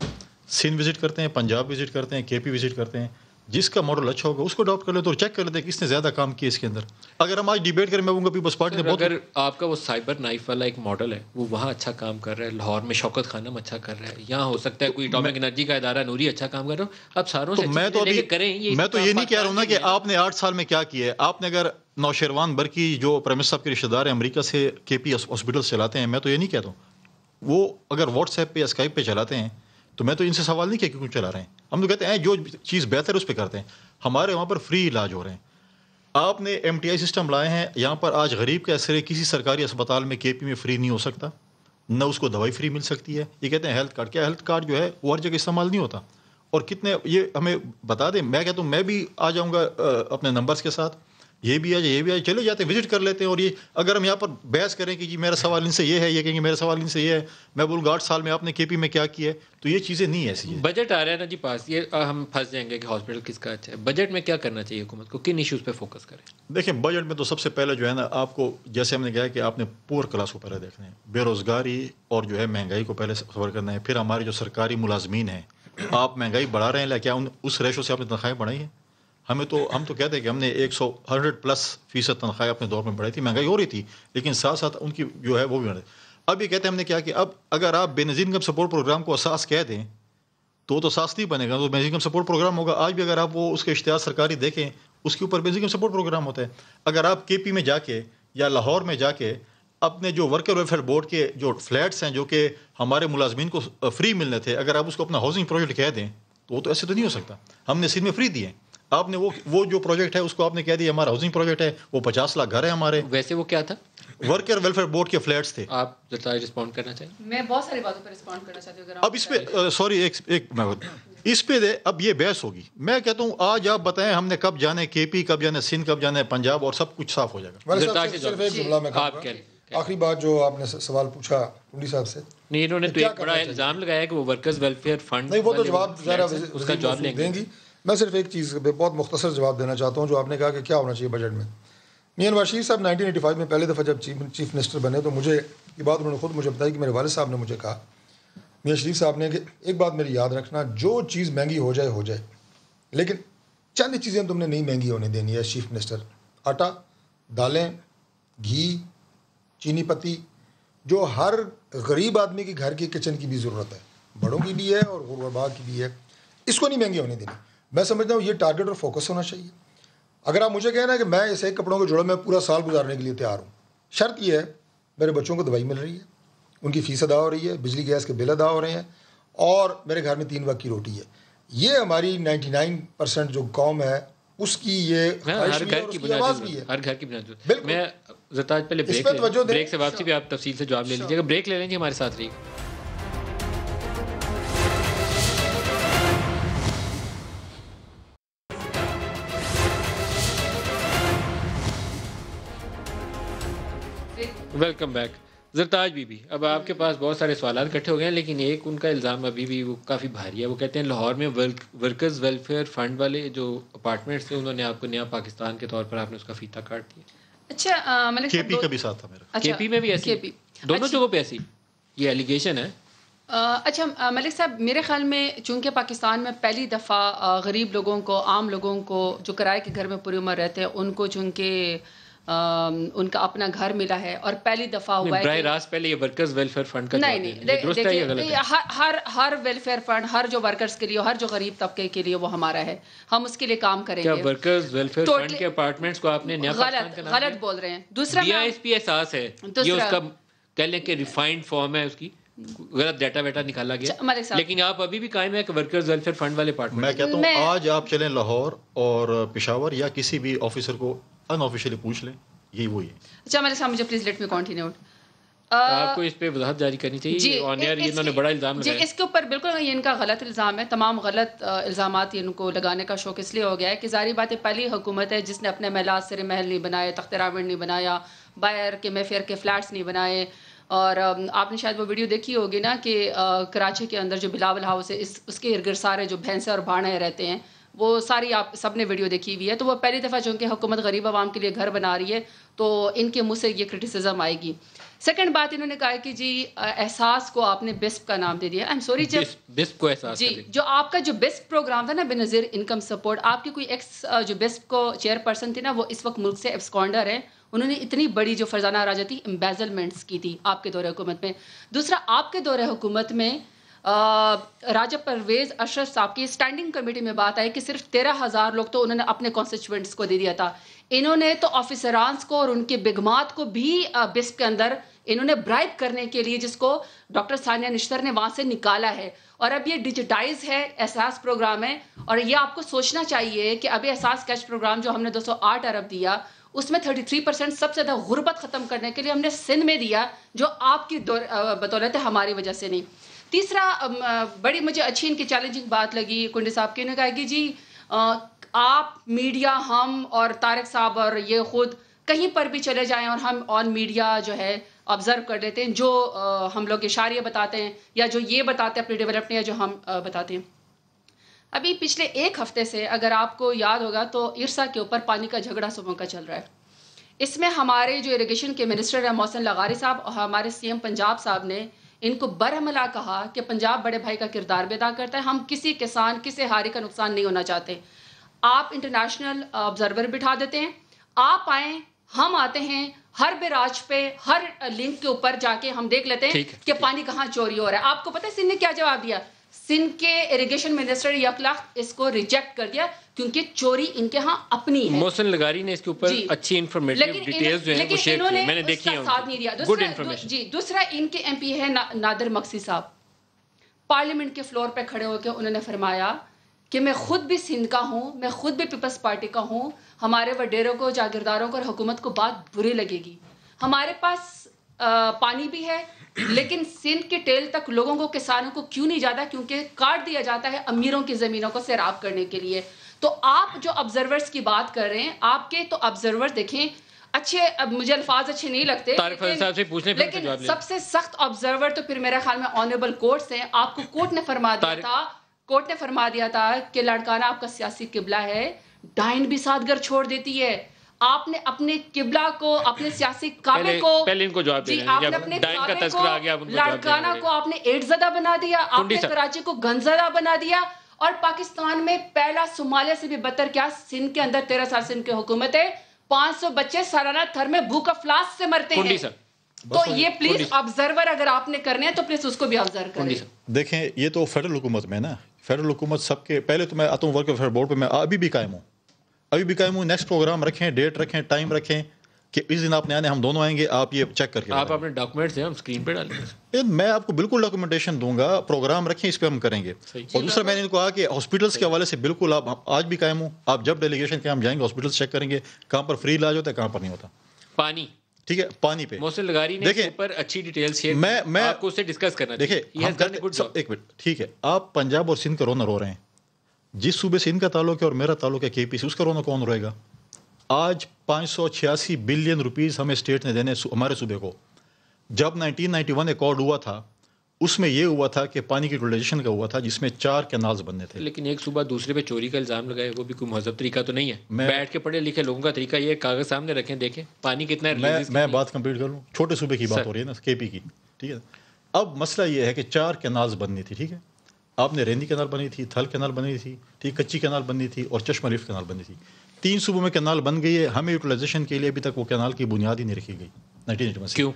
سندھ وزٹ کرتے ہیں, پنجاب وزٹ کرتے ہیں, کے پی وزٹ کرتے ہیں, جس کا ماڈل اچھا ہوگا اس کو اڈاپٹ کر لیتے اور چیک کر لیتے ہیں کس نے زیادہ کام کیا اس کے اندر. اگر ہم آج ڈیبیٹ کریں, میں کہوں گا پیپلز پارٹی نے بہت, اگر آپ کا وہ سائبر نائف والا ایک ماڈل ہے وہ وہاں اچھا کام کر رہا ہے, لاہور میں شوکت خانم اچھا کر رہا ہے, یہاں ہو سکتا ہے کوئی اٹامک انرجی کا ادارہ نوری اچھا کام کر رہا ہو, اب ساروں سے میں تو یہ نہیں کہہ رہا ہوں نا کہ آپ نے 8 سال میں کیا کیا ہے. آپ نے اگر نوشیروان برقی جو پرائم منسٹر صاحب کے رشتہ دار ہیں امریکہ سے کے پی ہاسپٹل چلاتے ہیں, میں تو یہ نہیں کہتا ہوں, وہ اگر واٹس ایپ پہ یا اسکائپ پہ چلاتے ہیں تو میں تو ان سے سوال نہیں کیا کہ کیوں چلا رہے ہیں. ہم تو کہتے ہیں جو چیز بہتر ہے اس پہ کرتے ہیں. ہمارے وہاں پر فری علاج ہو رہے ہیں. آپ نے ایم ٹی آئی سسٹم لائے ہیں یہاں پر, آج غریب کے ایسے کسی سرکاری اسپتال میں کے پی میں فری نہیں ہو سکتا, نہ اس کو دوائی فری مل سکتی ہے. یہ کہتے ہیں ہیلتھ کارڈ, کیا ہیلتھ کارڈ جو ہے وہ ہر جگہ استعمال نہیں ہوتا, اور کتنے یہ ہمیں بتا دیں. میں کہتا ہوں میں بھی آ جاؤں گا اپنے نمبرز کے ساتھ, یہ بھی آ جائے, یہ بھی آ جائے, چلے جاتے ہیں, وزٹ کر لیتے ہیں. اور یہ اگر ہم یہاں پر بحث کریں کہ جی میرا سوال ان سے یہ ہے, یہ کہیں گے میرا سوال ان سے یہ ہے, میں بولوں گا 8 سال میں آپ نے کے پی میں کیا کیا ہے, تو یہ چیزیں نہیں ایسی ہیں. بجٹ آ رہا ہے نا جی پاس, یہ ہم پھنس جائیں گے کہ ہاسپٹل کس کا اچھا ہے. بجٹ میں کیا کرنا چاہیے حکومت کو, کن ایشوز پہ فوکس کریں؟ دیکھیں بجٹ میں تو سب سے پہلے جو ہے نا, آپ کو جیسے ہم نے کہا کہ آپ نے پور کلاس کو پہلے دیکھنا ہے, بے روزگاری اور جو ہے مہنگائی کو پہلے سفر کرنا ہے. پھر ہمارے جو سرکاری ملازمین ہیں, آپ مہنگائی بڑھا رہے ہیں, کیا اس ریشو سے آپ نے تنخواہیں بڑھائی ہیں؟ ہم تو کہتے ہیں کہ ہم نے 100+ تنخواہیں اپنے دور میں بڑھائی تھی, مہنگائی ہو رہی تھی, لیکن ساتھ ساتھ ان کی جو ہے وہ بھی بڑھ رہی. اب یہ کہتے ہیں ہم نے کیا کہ اب اگر آپ بے نظیر انکم سپورٹ پروگرام کو اساس کہہ دیں تو اساس نہیں بنے گا, تو بے نظیر انکم سپورٹ پروگرام ہوگا. آج بھی اگر آپ وہ اس کے اشتہار سرکاری دیکھیں, اس کے اوپر بے نظیر انکم سپورٹ پروگرام ہوتا ہے. اگر آپ کے پی میں جا کے یا لاہور میں جا کے اپنے جو ورکر ویلفیئر بورڈ کے جو فلیٹس ہیں جو کہ ہمارے ملازمین کو فری ملنے تھے, اگر آپ اس کو اپنا ہاؤسنگ پروجیکٹ کہہ دیں تو وہ تو ایسے تو نہیں ہو سکتا. ہم نے سندھ میں فری دیے, آپ نے وہ جو پروجیکٹ ہے اس کو آپ نے کہہ دیا ہمارا ہاؤسنگ پروجیکٹ ہے, وہ 50 لاکھ گھر ہیں ہمارے. ویسے وہ کیا تھا؟ ورکر ویلفیئر بورڈ کے فلیٹس تھے. آپ ذرا رسپونڈ کرنا چاہیں؟ میں بہت ساری باتوں پر رسپونڈ کرنا چاہتی ہوں. اب اس پہ سوری اس پہ اب یہ بحث ہوگی. میں کہتا ہوں آج آپ بتائیں ہم نے کب جانے کے پی, کب جانے سندھ, کب جانے پنجاب, اور سب کچھ صاف ہو جائے گا. صرف ایک جملہ میں کہوں گا, آخری بات جو آپ نے سوال پوچھا ٹنڈی صاحب سے, نہیں انہوں نے تو ایک بڑا الزام لگایا کہ وہ ورکرز ویلفیئر فنڈ, نہیں وہ تو جواب ذرا اس کا جواب دیں گی. میں صرف ایک چیز پہ بہت مختصر جواب دینا چاہتا ہوں, جو آپ نے کہا کہ کیا ہونا چاہیے بجٹ میں. میاں نواز شریف صاحب 1985 میں پہلی دفعہ جب چیف منسٹر بنے تو مجھے یہ بات انہوں نے خود مجھے بتائی کہ میرے والد صاحب نے مجھے کہا, میاں شریف صاحب نے, کہ ایک بات میری یاد رکھنا, جو چیز مہنگی ہو جائے, لیکن چند چیزیں تم نے نہیں مہنگی ہونے دینی ہے چیف منسٹر. آٹا, دالیں, گھی, چینی پتی, جو ہر غریب آدمی کی گھر کی کچن کی بھی ضرورت ہے, بڑوں کی بھی ہے اور غربا کی بھی ہے, اس کو نہیں مہنگی ہونے دینی. میں سمجھتا ہوں یہ ٹارگیٹ اور فوکس ہونا چاہیے. اگر آپ مجھے کہنا ہے کہ میں اس ایک کپڑوں کے جوڑے میں پورا سال گزارنے کے لیے تیار ہوں, شرط یہ ہے میرے بچوں کو دوائی مل رہی ہے, ان کی فیس ادا ہو رہی ہے, بجلی گیس کے بل ادا ہو رہے ہیں, اور میرے گھر میں 3 وقت کی روٹی ہے. یہ ہماری 99% جو قوم ہے اس کی یہ ہر گھر کی بنیاد ہے, ہر گھر کی بنیاد. میں زرتاج پہلے بریک سے واپسی بھی آپ تفصیل سے جواب لے لیجیے گا. بریک لے لیں گے, ہمارے ساتھ رہیے. Welcome back. زرتاج بی, اب آپ کے پاس بہت سارے سوالات اکٹھے ہو گئے ہیں, لیکن ایک ان کا الزام ابھی بھی وہ کافی بھاری ہے. وہ کہتے ہیں لاہور میں ورکرز ویلفیئر فنڈ والے جو اپارٹمنٹس تھے انہوں نے آپ کو نیا پاکستان کے طور پر آپ نے اس کا فیتا کاٹ دیا. اچھا ملک کے پی کا بھی ساتھ تھا میرا, کے پی میں بھی ایسی, دونوں جگہوں پہ ایسی یہ ایلیگیشن ہے. اچھا ملک صاحب, میرے خیال میں چونکہ پاکستان میں پہلی دفعہ غریب لوگوں کو, عام لوگوں کو جو کرائے کے گھر میں پوری عمر رہتے ہیں, ان کو چونکہ ان کا اپنا گھر ملا ہے, اور پہلی دفعہ ہوا ہے. براہ راست پہلے یہ ورکرز ویلفیئر فنڈ کا نہیں, ہر ویلفیئر فنڈ ہر جو ورکرز کے لیے, ہر جو غریب طبقے کے لیے وہ ہمارا ہے, ہم اس کے لیے کام کریں گے. کیا ورکرز ویلفیئر فنڈ کے اپارٹمنٹس کو آپ نے نیا غلط بول رہے ہیں. دوسرا BISP احساس ہے, یہ اس کا کہہ لیں کہ ریفائنڈ فارم ہے, اس کی غلط ڈیٹا ویٹا نکالا گیا, لیکن آپ ابھی بھی قائم ہے کہ ورکرز ویلفیئر فنڈ والے اپارٹمنٹ. میں کہتا ہوں آج آپ چلیں لاہور اور پشاور یا کسی بھی آفیسر کو ان آفیشیلی پوچھ لیں, یہی وہی ہے. اچھا میرے ساتھ مجھے پلیز لیٹ می کنٹینیو. آپ کو اس پہ وضاحت جاری کرنی چاہیے. آن ایئر انہوں نے بڑا الزام لگایا. جی, اس کے اوپر بالکل یہ ان کا غلط الزام ہے. تمام غلط الزامات ان کو لگانے کا شوق اس لیے ہو گیا ہے کہ ظاہری بات ہے پہلی حکومت ہے جس نے اپنے محلات سرے محل نہیں بنائے, تخت راوڑ نہیں بنایا, باہر کے میفیئر کے فلیٹس نہیں بنائے. اور آپ نے شاید وہ ویڈیو دیکھی ہوگی نا کہ کراچی کے اندر جو بلاول ہاؤس ہے, اس کے ارد گرد سارے جو بھینسیں اور بھاڑے رہتے ہیں, وہ ساری آپ سب نے ویڈیو دیکھی ہوئی ہے. تو وہ پہلی دفعہ چونکہ حکومت غریب عوام کے لیے گھر بنا رہی ہے تو ان کے منہ سے یہ کرٹیسزم آئے گی. سیکنڈ بات انہوں نے کہا کہ جی احساس کو آپ نے بسپ کا نام دے دیا. آئی ایم سوری بسپ کو احساس جی جو آپ کا جو بسپ پروگرام تھا نا بنظیر انکم سپورٹ, آپ کی کوئی ایکس جو بسپ کو چیئر پرسن تھی نا وہ اس وقت ملک سے ایبسکانڈر ہے. انہوں نے اتنی بڑی جو فرزانہ اراجاتی امبیزلمنٹس کی تھی آپ کے دور حکومت میں. دوسرا آپ کے دور حکومت میں راجہ پرویز اشرف صاحب کی اسٹینڈنگ کمیٹی میں بات آئی کہ صرف 13,000 لوگ تو انہوں نے اپنے کانسٹیچوئنٹس کو دے دیا تھا. انہوں نے تو آفیسرانس کو اور ان کے بگمات کو بھی بسپ کے اندر انہوں نے برائب کرنے کے لیے, جس کو ڈاکٹر ثانیہ نشتر نے وہاں سے نکالا ہے. اور اب یہ ڈیجیٹائز ہے احساس پروگرام ہے, اور یہ آپ کو سوچنا چاہیے کہ ابھی احساس کیش پروگرام جو ہم نے 208 ارب دیا اس میں 33% سب سے زیادہ غربت ختم کرنے کے لیے ہم نے سندھ میں دیا, جو آپ کی بدولت ہے, ہماری وجہ سے نہیں. تیسرا بڑی مجھے اچھی ان کی چیلنجنگ بات لگی کنڈی صاحب کی, نے کہا کہ جی آپ میڈیا, ہم اور طارق صاحب اور یہ خود کہیں پر بھی چلے جائیں اور ہم آن میڈیا جو ہے آبزرو کر لیتے ہیں جو ہم لوگ اشاریہ بتاتے ہیں یا جو یہ بتاتے ہیں اپنی ڈیولپمنٹ یا جو ہم بتاتے ہیں. ابھی پچھلے ایک ہفتے سے اگر آپ کو یاد ہوگا تو ارسا کے اوپر پانی کا جھگڑا صبح کا چل رہا ہے. اس میں ہمارے جو اریگیشن کے منسٹر ہیں محسن لغاری صاحب اور ہمارے سی ایم پنجاب صاحب نے ان کو برہملا کہا کہ پنجاب بڑے بھائی کا کردار بھی ادا کرتا ہے, ہم کسی کسان کسی ہاری کا نقصان نہیں ہونا چاہتے. آپ انٹرنیشنل آبزرور بٹھا دیتے ہیں, آپ آئیں, ہم آتے ہیں, ہر براج پہ ہر لنک کے اوپر جا کے ہم دیکھ لیتے ہیں کہ پانی کہاں چوری ہو رہا ہے. آپ کو پتہ ہے سندھ نے کیا جواب دیا؟ سندھ کے اریگیشن منسٹر یکلاخ اس کو ریجیکٹ کر دیا کیونکہ چوری ان کے ہاں اپنی ہے. محسن لغاری نے اس کے اوپر اچھی انفارمیٹیو ڈیٹیلز جو ہیں وہ شیئر کی, میں نے دیکھی ہیں, ساتھ نہیں دیا. Good information. جی دوسرا ان کے ایم پی ہے نادر مقصی صاحب, پارلیمنٹ کے فلور پہ کھڑے ہو کے انہوں نے فرمایا کہ میں خود بھی سندھ کا ہوں, میں خود بھی پیپلز پارٹی کا ہوں, ہمارے وڈیروں کو, جاگیرداروں کو اور حکومت کو بات بری لگے گی. ہمارے پاس پانی بھی ہے لیکن سندھ کے ٹیل تک لوگوں کو, کسانوں کو کیوں نہیں جاتا؟ کیونکہ کاٹ دیا جاتا ہے امیروں کی زمینوں کو سیراب کرنے کے لیے. تو آپ جو آبزرورز کی بات کر رہے ہیں, آپ کے تو آبزرور دیکھیں اچھے, اب مجھے الفاظ اچھے نہیں لگتے لیکن سب سے سخت آبزرور تو پھر میرے خیال میں آنریبل کورٹس ہیں. آپ کو کورٹ نے فرما دیا تھا کہ لڑکانا آپ کا سیاسی قبلہ ہے, ڈائن بھی سادگر چھوڑ دیتی ہے. آپ نے اپنے قبلہ کو, اپنے سیاسی کعبے کو, پہلے ان کو جواب دیں, آپ نے اپنے کعبے کو, لڑکانا کو آپ نے ایڈ زدہ بنا دیا, آپ نے کراچی کو گن زدہ بنا دیا, اور پاکستان میں پہلا صومالیہ سے بھی بدتر کیا سندھ کے اندر 13 سال سندھ کی حکومت ہے, 500 بچے سالانہ تھر میں بھوک افلاس سے مرتے ہیں. تو یہ پلیز آبزرور اگر آپ نے کرنے ہیں تو پلیز اس کو بھی آبزرو کریں. دیکھیں یہ تو فیڈرل حکومت میں نا, فیڈرل حکومت سب کے پہلے تو میں آتا ہوں ورک ویلفیئر بورڈ پہ, میں ابھی بھی قائم ہوں, نیکسٹ پروگرام رکھیں, ڈیٹ رکھیں, ٹائم رکھیں کہ اس دن آپ نے آنے, ہم دونوں آئیں گے, آپ یہ چیک کر کے آپ اپنے ڈاکومنٹس ہیں ہم اسکرین پہ ڈالیں گے, میں آپ کو بالکل ڈاکومنٹیشن دوں گا, پروگرام رکھیں, اس پہ ہم کریں گے. اور دوسرا میں نے کہا کہ ہاسپٹلس کے حوالے سے بالکل آپ آج بھی قائم ہوں, آپ جب ڈیلیگیشن کے ہم جائیں گے ہاسپٹلس چیک کریں گے کہاں پر فری علاج ہوتا ہے, کہاں پر نہیں ہوتا. پانی ٹھیک ہے, پانی پہ محسن لغاری نے اس پر اچھی ڈیٹیل شیئر, میں آپ کو اس سے ڈسکس کرنا. دیکھیں ایک منٹ, ٹھیک ہے, آپ پنجاب اور سندھ کا رونر ہو رہے ہیں, جس صوبے سے ان کا تعلق ہے اور میرا تعلق ہے کے پی سے, اس کا رونر کون رہے گا؟ آج 586 بلین روپیز ہمیں اسٹیٹ نے دینے ہمارے صوبے کو. جب 1991 ایکارڈ ہوا تھا اس میں یہ ہوا تھا کہ پانی کی یوٹیلائزیشن کا ہوا تھا جس میں 4 کینالز بننے تھے. لیکن ایک صوبہ دوسرے پہ چوری کا الزام لگائے, وہ بھی کوئی مہذب طریقہ تو نہیں ہے. بیٹھ کے پڑھے لکھے لوگوں کا طریقہ یہ کاغذ سامنے رکھیں, دیکھیں پانی کتنا ہے. میں بات کمپلیٹ کر لوں, چھوٹے صوبے کی بات ہو رہی ہے نا, کے پی کی, ٹھیک ہے. اب مسئلہ یہ ہے کہ 4 کینالز بننی تھی, ٹھیک ہے, آپ نے رینی کینال بنی تھی, تھل کینال بنی تھی, ٹھیک, کچی کینال بننی تھی اور چشمہ لفٹ کینال بنی تھی. 3 صوبوں میں کینال بن گئی ہے, ہمیں یوٹیلائزیشن کے لیے ابھی تک وہ کینال کی بنیاد ہی نہیں رکھی گئی 1981 سے. کیوں؟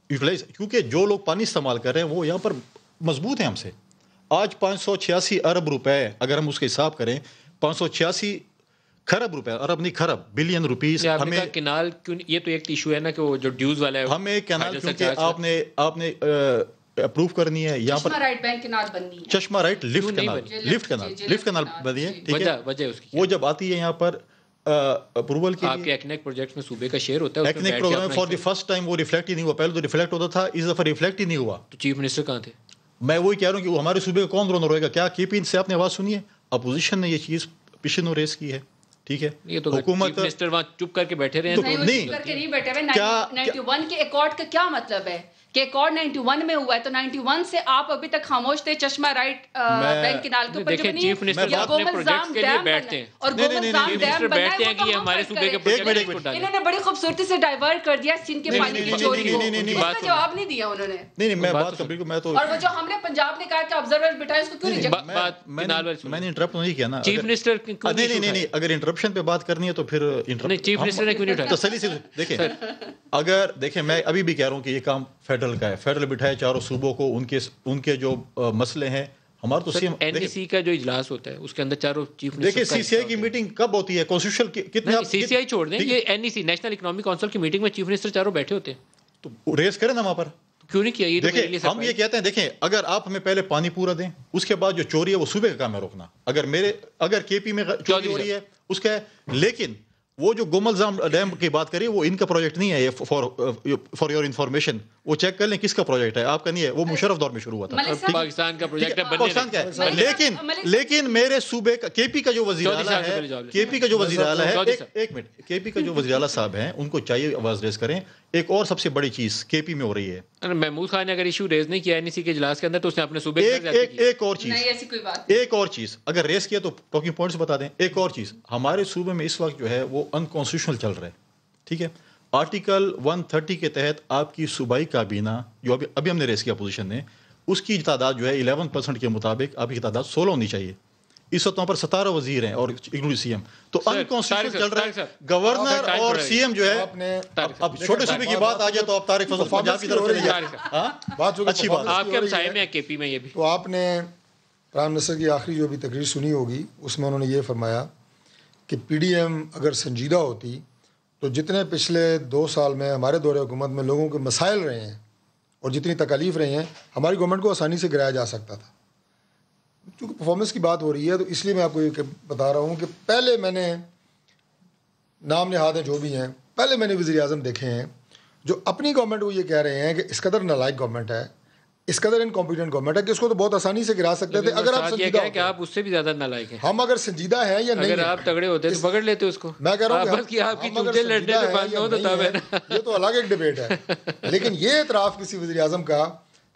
یوٹیلائز کیونکہ جو لوگ پانی استعمال کر رہے ہیں وہ یہاں پر مضبوط ہیں ہم سے. آج 586 ارب روپے, اگر ہم اس کا حساب کریں 586 خرب روپے, ارب نہیں خرب, بلین روپیز ہمیں کینال. یہ تو ایک ایشو ہے نا کہ وہ جو ڈیوز والا ہے, ہمیں کینال کیونکہ آپ نے اپروو کرنی ہے یہاں پر. چشمہ رائٹ بینک کینال بننی ہے, چشمہ رائٹ لفٹ کینال بنی ہے, ٹھیک ہے. وجہ اس کی وہ جب آتی ہے یہاں پر اپروول کے آپ کے ایکنیک پروجیکٹ میں صوبے کا شیئر ہوتا ہے, ایکنیک program for the first time وہ ریفلیکٹ ہی نہیں ہوا. پہلے تو ریفلیکٹ ہوتا تھا, اس دفعہ ریفلیکٹ ہی نہیں ہوا. تو چیف منسٹر کہاں تھے؟ میں وہی کہہ رہا ہوں کہ وہ ہمارے صوبے کا کون رونر ہوئے گا؟ کیا کے پی سے آپ نے آواز سنی ہے؟ اپوزیشن نے یہ چیز پیشن ریز کی ہے, ٹھیک ہے. یہ تو حکومت منسٹر وہاں چپ کر کے بیٹھے رہے ہیں, نہیں بیٹھے ہوئے. 91 کے ایکارڈ کا کیا مطلب ہے کہ ایک اور 91 میں ہوا ہے, تو 91 سے آپ ابھی تک خاموش تھے. چشمہ رائٹ بینک کنال کے اوپر جو بنی ہے, گوملزام ڈیم بیٹھتے ہیں اور گوملزام ڈیم بنا ہے, وہ ہمارے صوبے کے پروجیکٹ کو ڈالیں. انہوں نے بڑی خوبصورتی سے ڈائیورٹ کر دیا سندھ کے پانی کی چوری کو, اس کا جواب نہیں دیا انہوں نے. نہیں میں بات تو بالکل, میں تو, اور وہ جو ہم نے پنجاب نے کہا کہ آبزرور بٹھائے, اس کو کیوں ریجیکٹ. میں نے انٹرپٹ نہیں کیا نا. چیف منسٹر نہیں, اگر انٹرپشن پہ بات کرنی ہے تو پھر چیف منسٹر نے کیوں نہیں اٹھایا تسلی سے. دیکھیں میں ابھی بھی کہہ رہا ہوں کہ یہ کام فیڈرل کا ہے, فیڈرل بٹھائے چاروں صوبوں کو, ان کے جو مسئلے ہیں. ہمارا تو سی ایم این ای سی کا جو اجلاس ہوتا ہے اس کے اندر چاروں چیف منسٹر. دیکھیں سی سی آئی کی میٹنگ کب ہوتی ہے, کانسٹیٹیوشنل کتنے, سی سی آئی چھوڑ دیں, یہ این ای سی نیشنل اکنامک کونسل کی میٹنگ میں چیف منسٹر چاروں بیٹھے ہوتے ہیں, تو ریز کریں نا وہاں پر. کیوں نہیں کیا؟ یہ دیکھیں ہم یہ کہتے ہیں, دیکھیں اگر آپ ہمیں پہلے پانی پورا دیں, اس کے بعد جو چوری ہے وہ صوبے کا کام ہے روکنا. اگر کے پی میں چوری ہو رہی ہے اس کا ہے, لیکن وہ جو گوملزام ڈیم کی بات کریے وہ ان کا پروجیکٹ نہیں ہے. یہ فار یور انفارمیشن وہ چیک کر لیں کس کا پروجیکٹ ہے, آپ کا نہیں ہے, وہ مشرف دور میں شروع ہوا تھا. پاکستان کا پروجیکٹ ہے, پاکستان کا ہے, لیکن میرے صوبے کا کے پی کا جو وزیر اعلیٰ ہے, کے پی کا جو وزیر اعلیٰ ہے, ایک منٹ, کے پی کا جو وزیر اعلیٰ صاحب ہیں ان کو چاہیے آواز ریز کریں. ایک اور سب سے بڑی چیز کے پی میں ہو رہی ہے, محمود خان نے اگر ایشو ریز نہیں کیا این ای سی کے اجلاس کے اندر تو اس نے اپنے صوبے ایک اور چیز اگر ریز کیا تو ٹاکنگ پوائنٹس بتا دیں. ایک اور چیز, ہمارے صوبے میں اس وقت جو ہے وہ انکانسٹیٹیوشنل چل رہا ہے, ٹھیک ہے. آرٹیکل 130 کے تحت آپ کی صوبائی کابینہ جو ابھی ہم نے ریز کیا اپوزیشن نے, اس کی تعداد جو ہے 11% کے مطابق آپ کی تعداد 16 ہونی چاہیے. اس وقت وہاں پر 17 وزیر ہیں اور انکلوڈنگ سی ایم, تو انکانسٹیٹیوشنل چل رہا ہے. گورنر اور سی ایم جو ہے, اب چھوٹے صوبے کی بات آ جائے تو آپ طارق فضل پنجاب کی طرف چلے جائیں. اچھی بات, آپ کے ہمسائے میں کے پی میں یہ بھی. تو آپ نے پرائم منسٹر کی آخری جو بھی تقریر سنی ہوگی, اس میں انہوں نے یہ فرمایا کہ پی ڈی ایم اگر سنجیدہ ہوتی تو جتنے پچھلے 2 سال میں ہمارے دور حکومت میں لوگوں کے مسائل رہے ہیں اور جتنی تکالیف رہی ہیں, ہماری گورنمنٹ کو آسانی سے گرایا جا سکتا تھا. چونکہ پرفارمنس کی بات ہو رہی ہے تو اس لیے میں آپ کو یہ بتا رہا ہوں کہ پہلے میں نے نام نہاد ہیں جو بھی ہیں, پہلے میں نے وزیر اعظم دیکھے ہیں جو اپنی گورنمنٹ کو یہ کہہ رہے ہیں کہ اس قدر نالائق گورنمنٹ ہے, اس قدر انکمپیٹنٹ گورنمنٹ ہے کہ اس کو تو بہت آسانی سے گرا سکتے تھے اگر آپ سنجیدہ ہوتے. کہ آپ اس سے بھی زیادہ نالائق ہیں. ہم اگر سنجیدہ ہیں یا نہیں, اگر آپ تگڑے ہوتے تو پکڑ لیتے اس کو. میں کہہ رہا ہوں کہ آپ کی چوٹیں لڑنے سے بند ہو تو تب ہے نا, یہ تو الگ ایک ڈیبیٹ ہے. لیکن یہ اعتراف کسی وزیر اعظم کا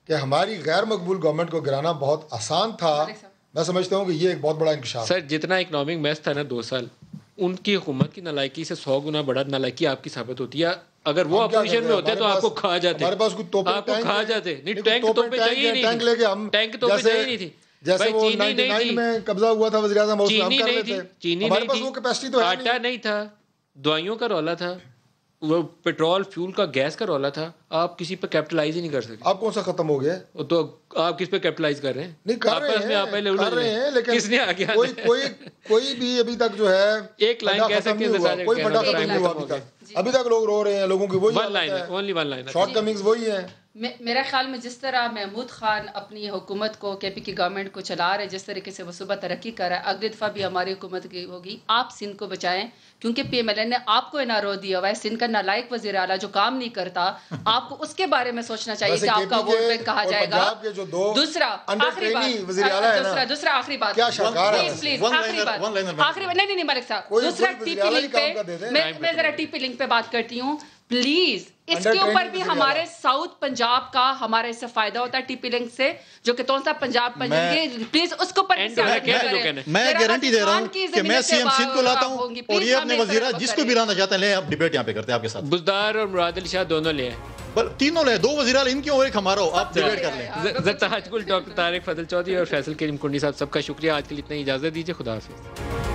کہ ہماری غیر مقبول گورنمنٹ کو گرانا بہت آسان تھا, میں سمجھتا ہوں کہ یہ ایک بہت بڑا انکشاف. سر جتنا اکنامک میس تھا نا 2 سال, ان کی حکومت کی نالائکی سے 100 گنا بڑا نالائکی آپ کی ثابت ہوتی ہے. اگر وہ اپوزیشن میں ہوتے تو آپ کو کھا جاتے, ہمارے پاس کوئی توپیں, آپ کو کھا جاتے. نہیں ٹینک توپیں چاہیے نہیں, ٹینک لے کے ہم, ٹینک توپیں چاہیے نہیں تھی. جیسے وہ 99 میں قبضہ ہوا تھا وزیر اعظم, چینی نہیں تھی, چینی نہیں تھی, آٹا نہیں تھا, دوائیوں کا رولا تھا, وہ پیٹرول فیول کا گیس کا رولا تھا. آپ کسی پہ کیپٹلائز ہی نہیں کر سکتے. آپ کون سا ختم ہو گیا تو آپ کس پہ کیپٹلائز کر رہے ہیں؟ نہیں کر رہے ہیں لیکن کس نے آگے کوئی بھی ابھی تک جو ہے ایک لائن کہہ سکتے ہیں, کوئی بڑا ختم نہیں ہوا ابھی تک. لوگ رو رہے ہیں, لوگوں کی وہی شارٹ کمنگز وہی ہیں. میرا خیال میں جس طرح محمود خان اپنی حکومت کو, کے پی کی گورنمنٹ کو چلا رہے, جس طریقے سے وہ صوبہ ترقی کر رہا ہے, اگلی دفعہ بھی ہماری حکومت کی ہوگی. آپ سندھ کو بچائیں, کیونکہ پی ایم ایل این نے آپ کو انارو دیا ہوا ہے. سندھ کا نالائق وزیر اعلیٰ جو کام نہیں کرتا, آپ کو اس کے بارے میں سوچنا چاہیے کہ آپ کا ووٹ بینک کہا جائے گا. دوسرا آخری بات, نہیں ملک صاحب, دوسرا ٹی پی لنک پہ, میں ذرا ٹی پی لنک پہ بات کرتی ہوں پلیز. اس کے اوپر بھی ہمارے ساؤتھ پنجاب کا ہمارے اس سے فائدہ ہوتا ہے ٹی پی لنک سے, جو کہ کون سا پنجاب پلیز اس کو میں گارنٹی دے رہا ہوں کہ میں سی ایم سندھ کو لاتا ہوں اور یہ اپنے وزیر جس کو بھی لانا چاہتے ہیں لیں. اب ڈیبیٹ یہاں پہ کرتے ہیں آپ کے ساتھ. بزدار اور مراد علی شاہ دونوں لے ہیں, تینوں لے, 2 وزیر اعلیٰ ان کے اور ایک ہمارا ہو, آپ ڈیبیٹ کر لیں. تاج گل ڈاکٹر طارق فضل چودھری اور فیصل کریم کنڈی صاحب, سب کا شکریہ. آج کے لیے اتنا اجازت دیجیے, خدا حافظ.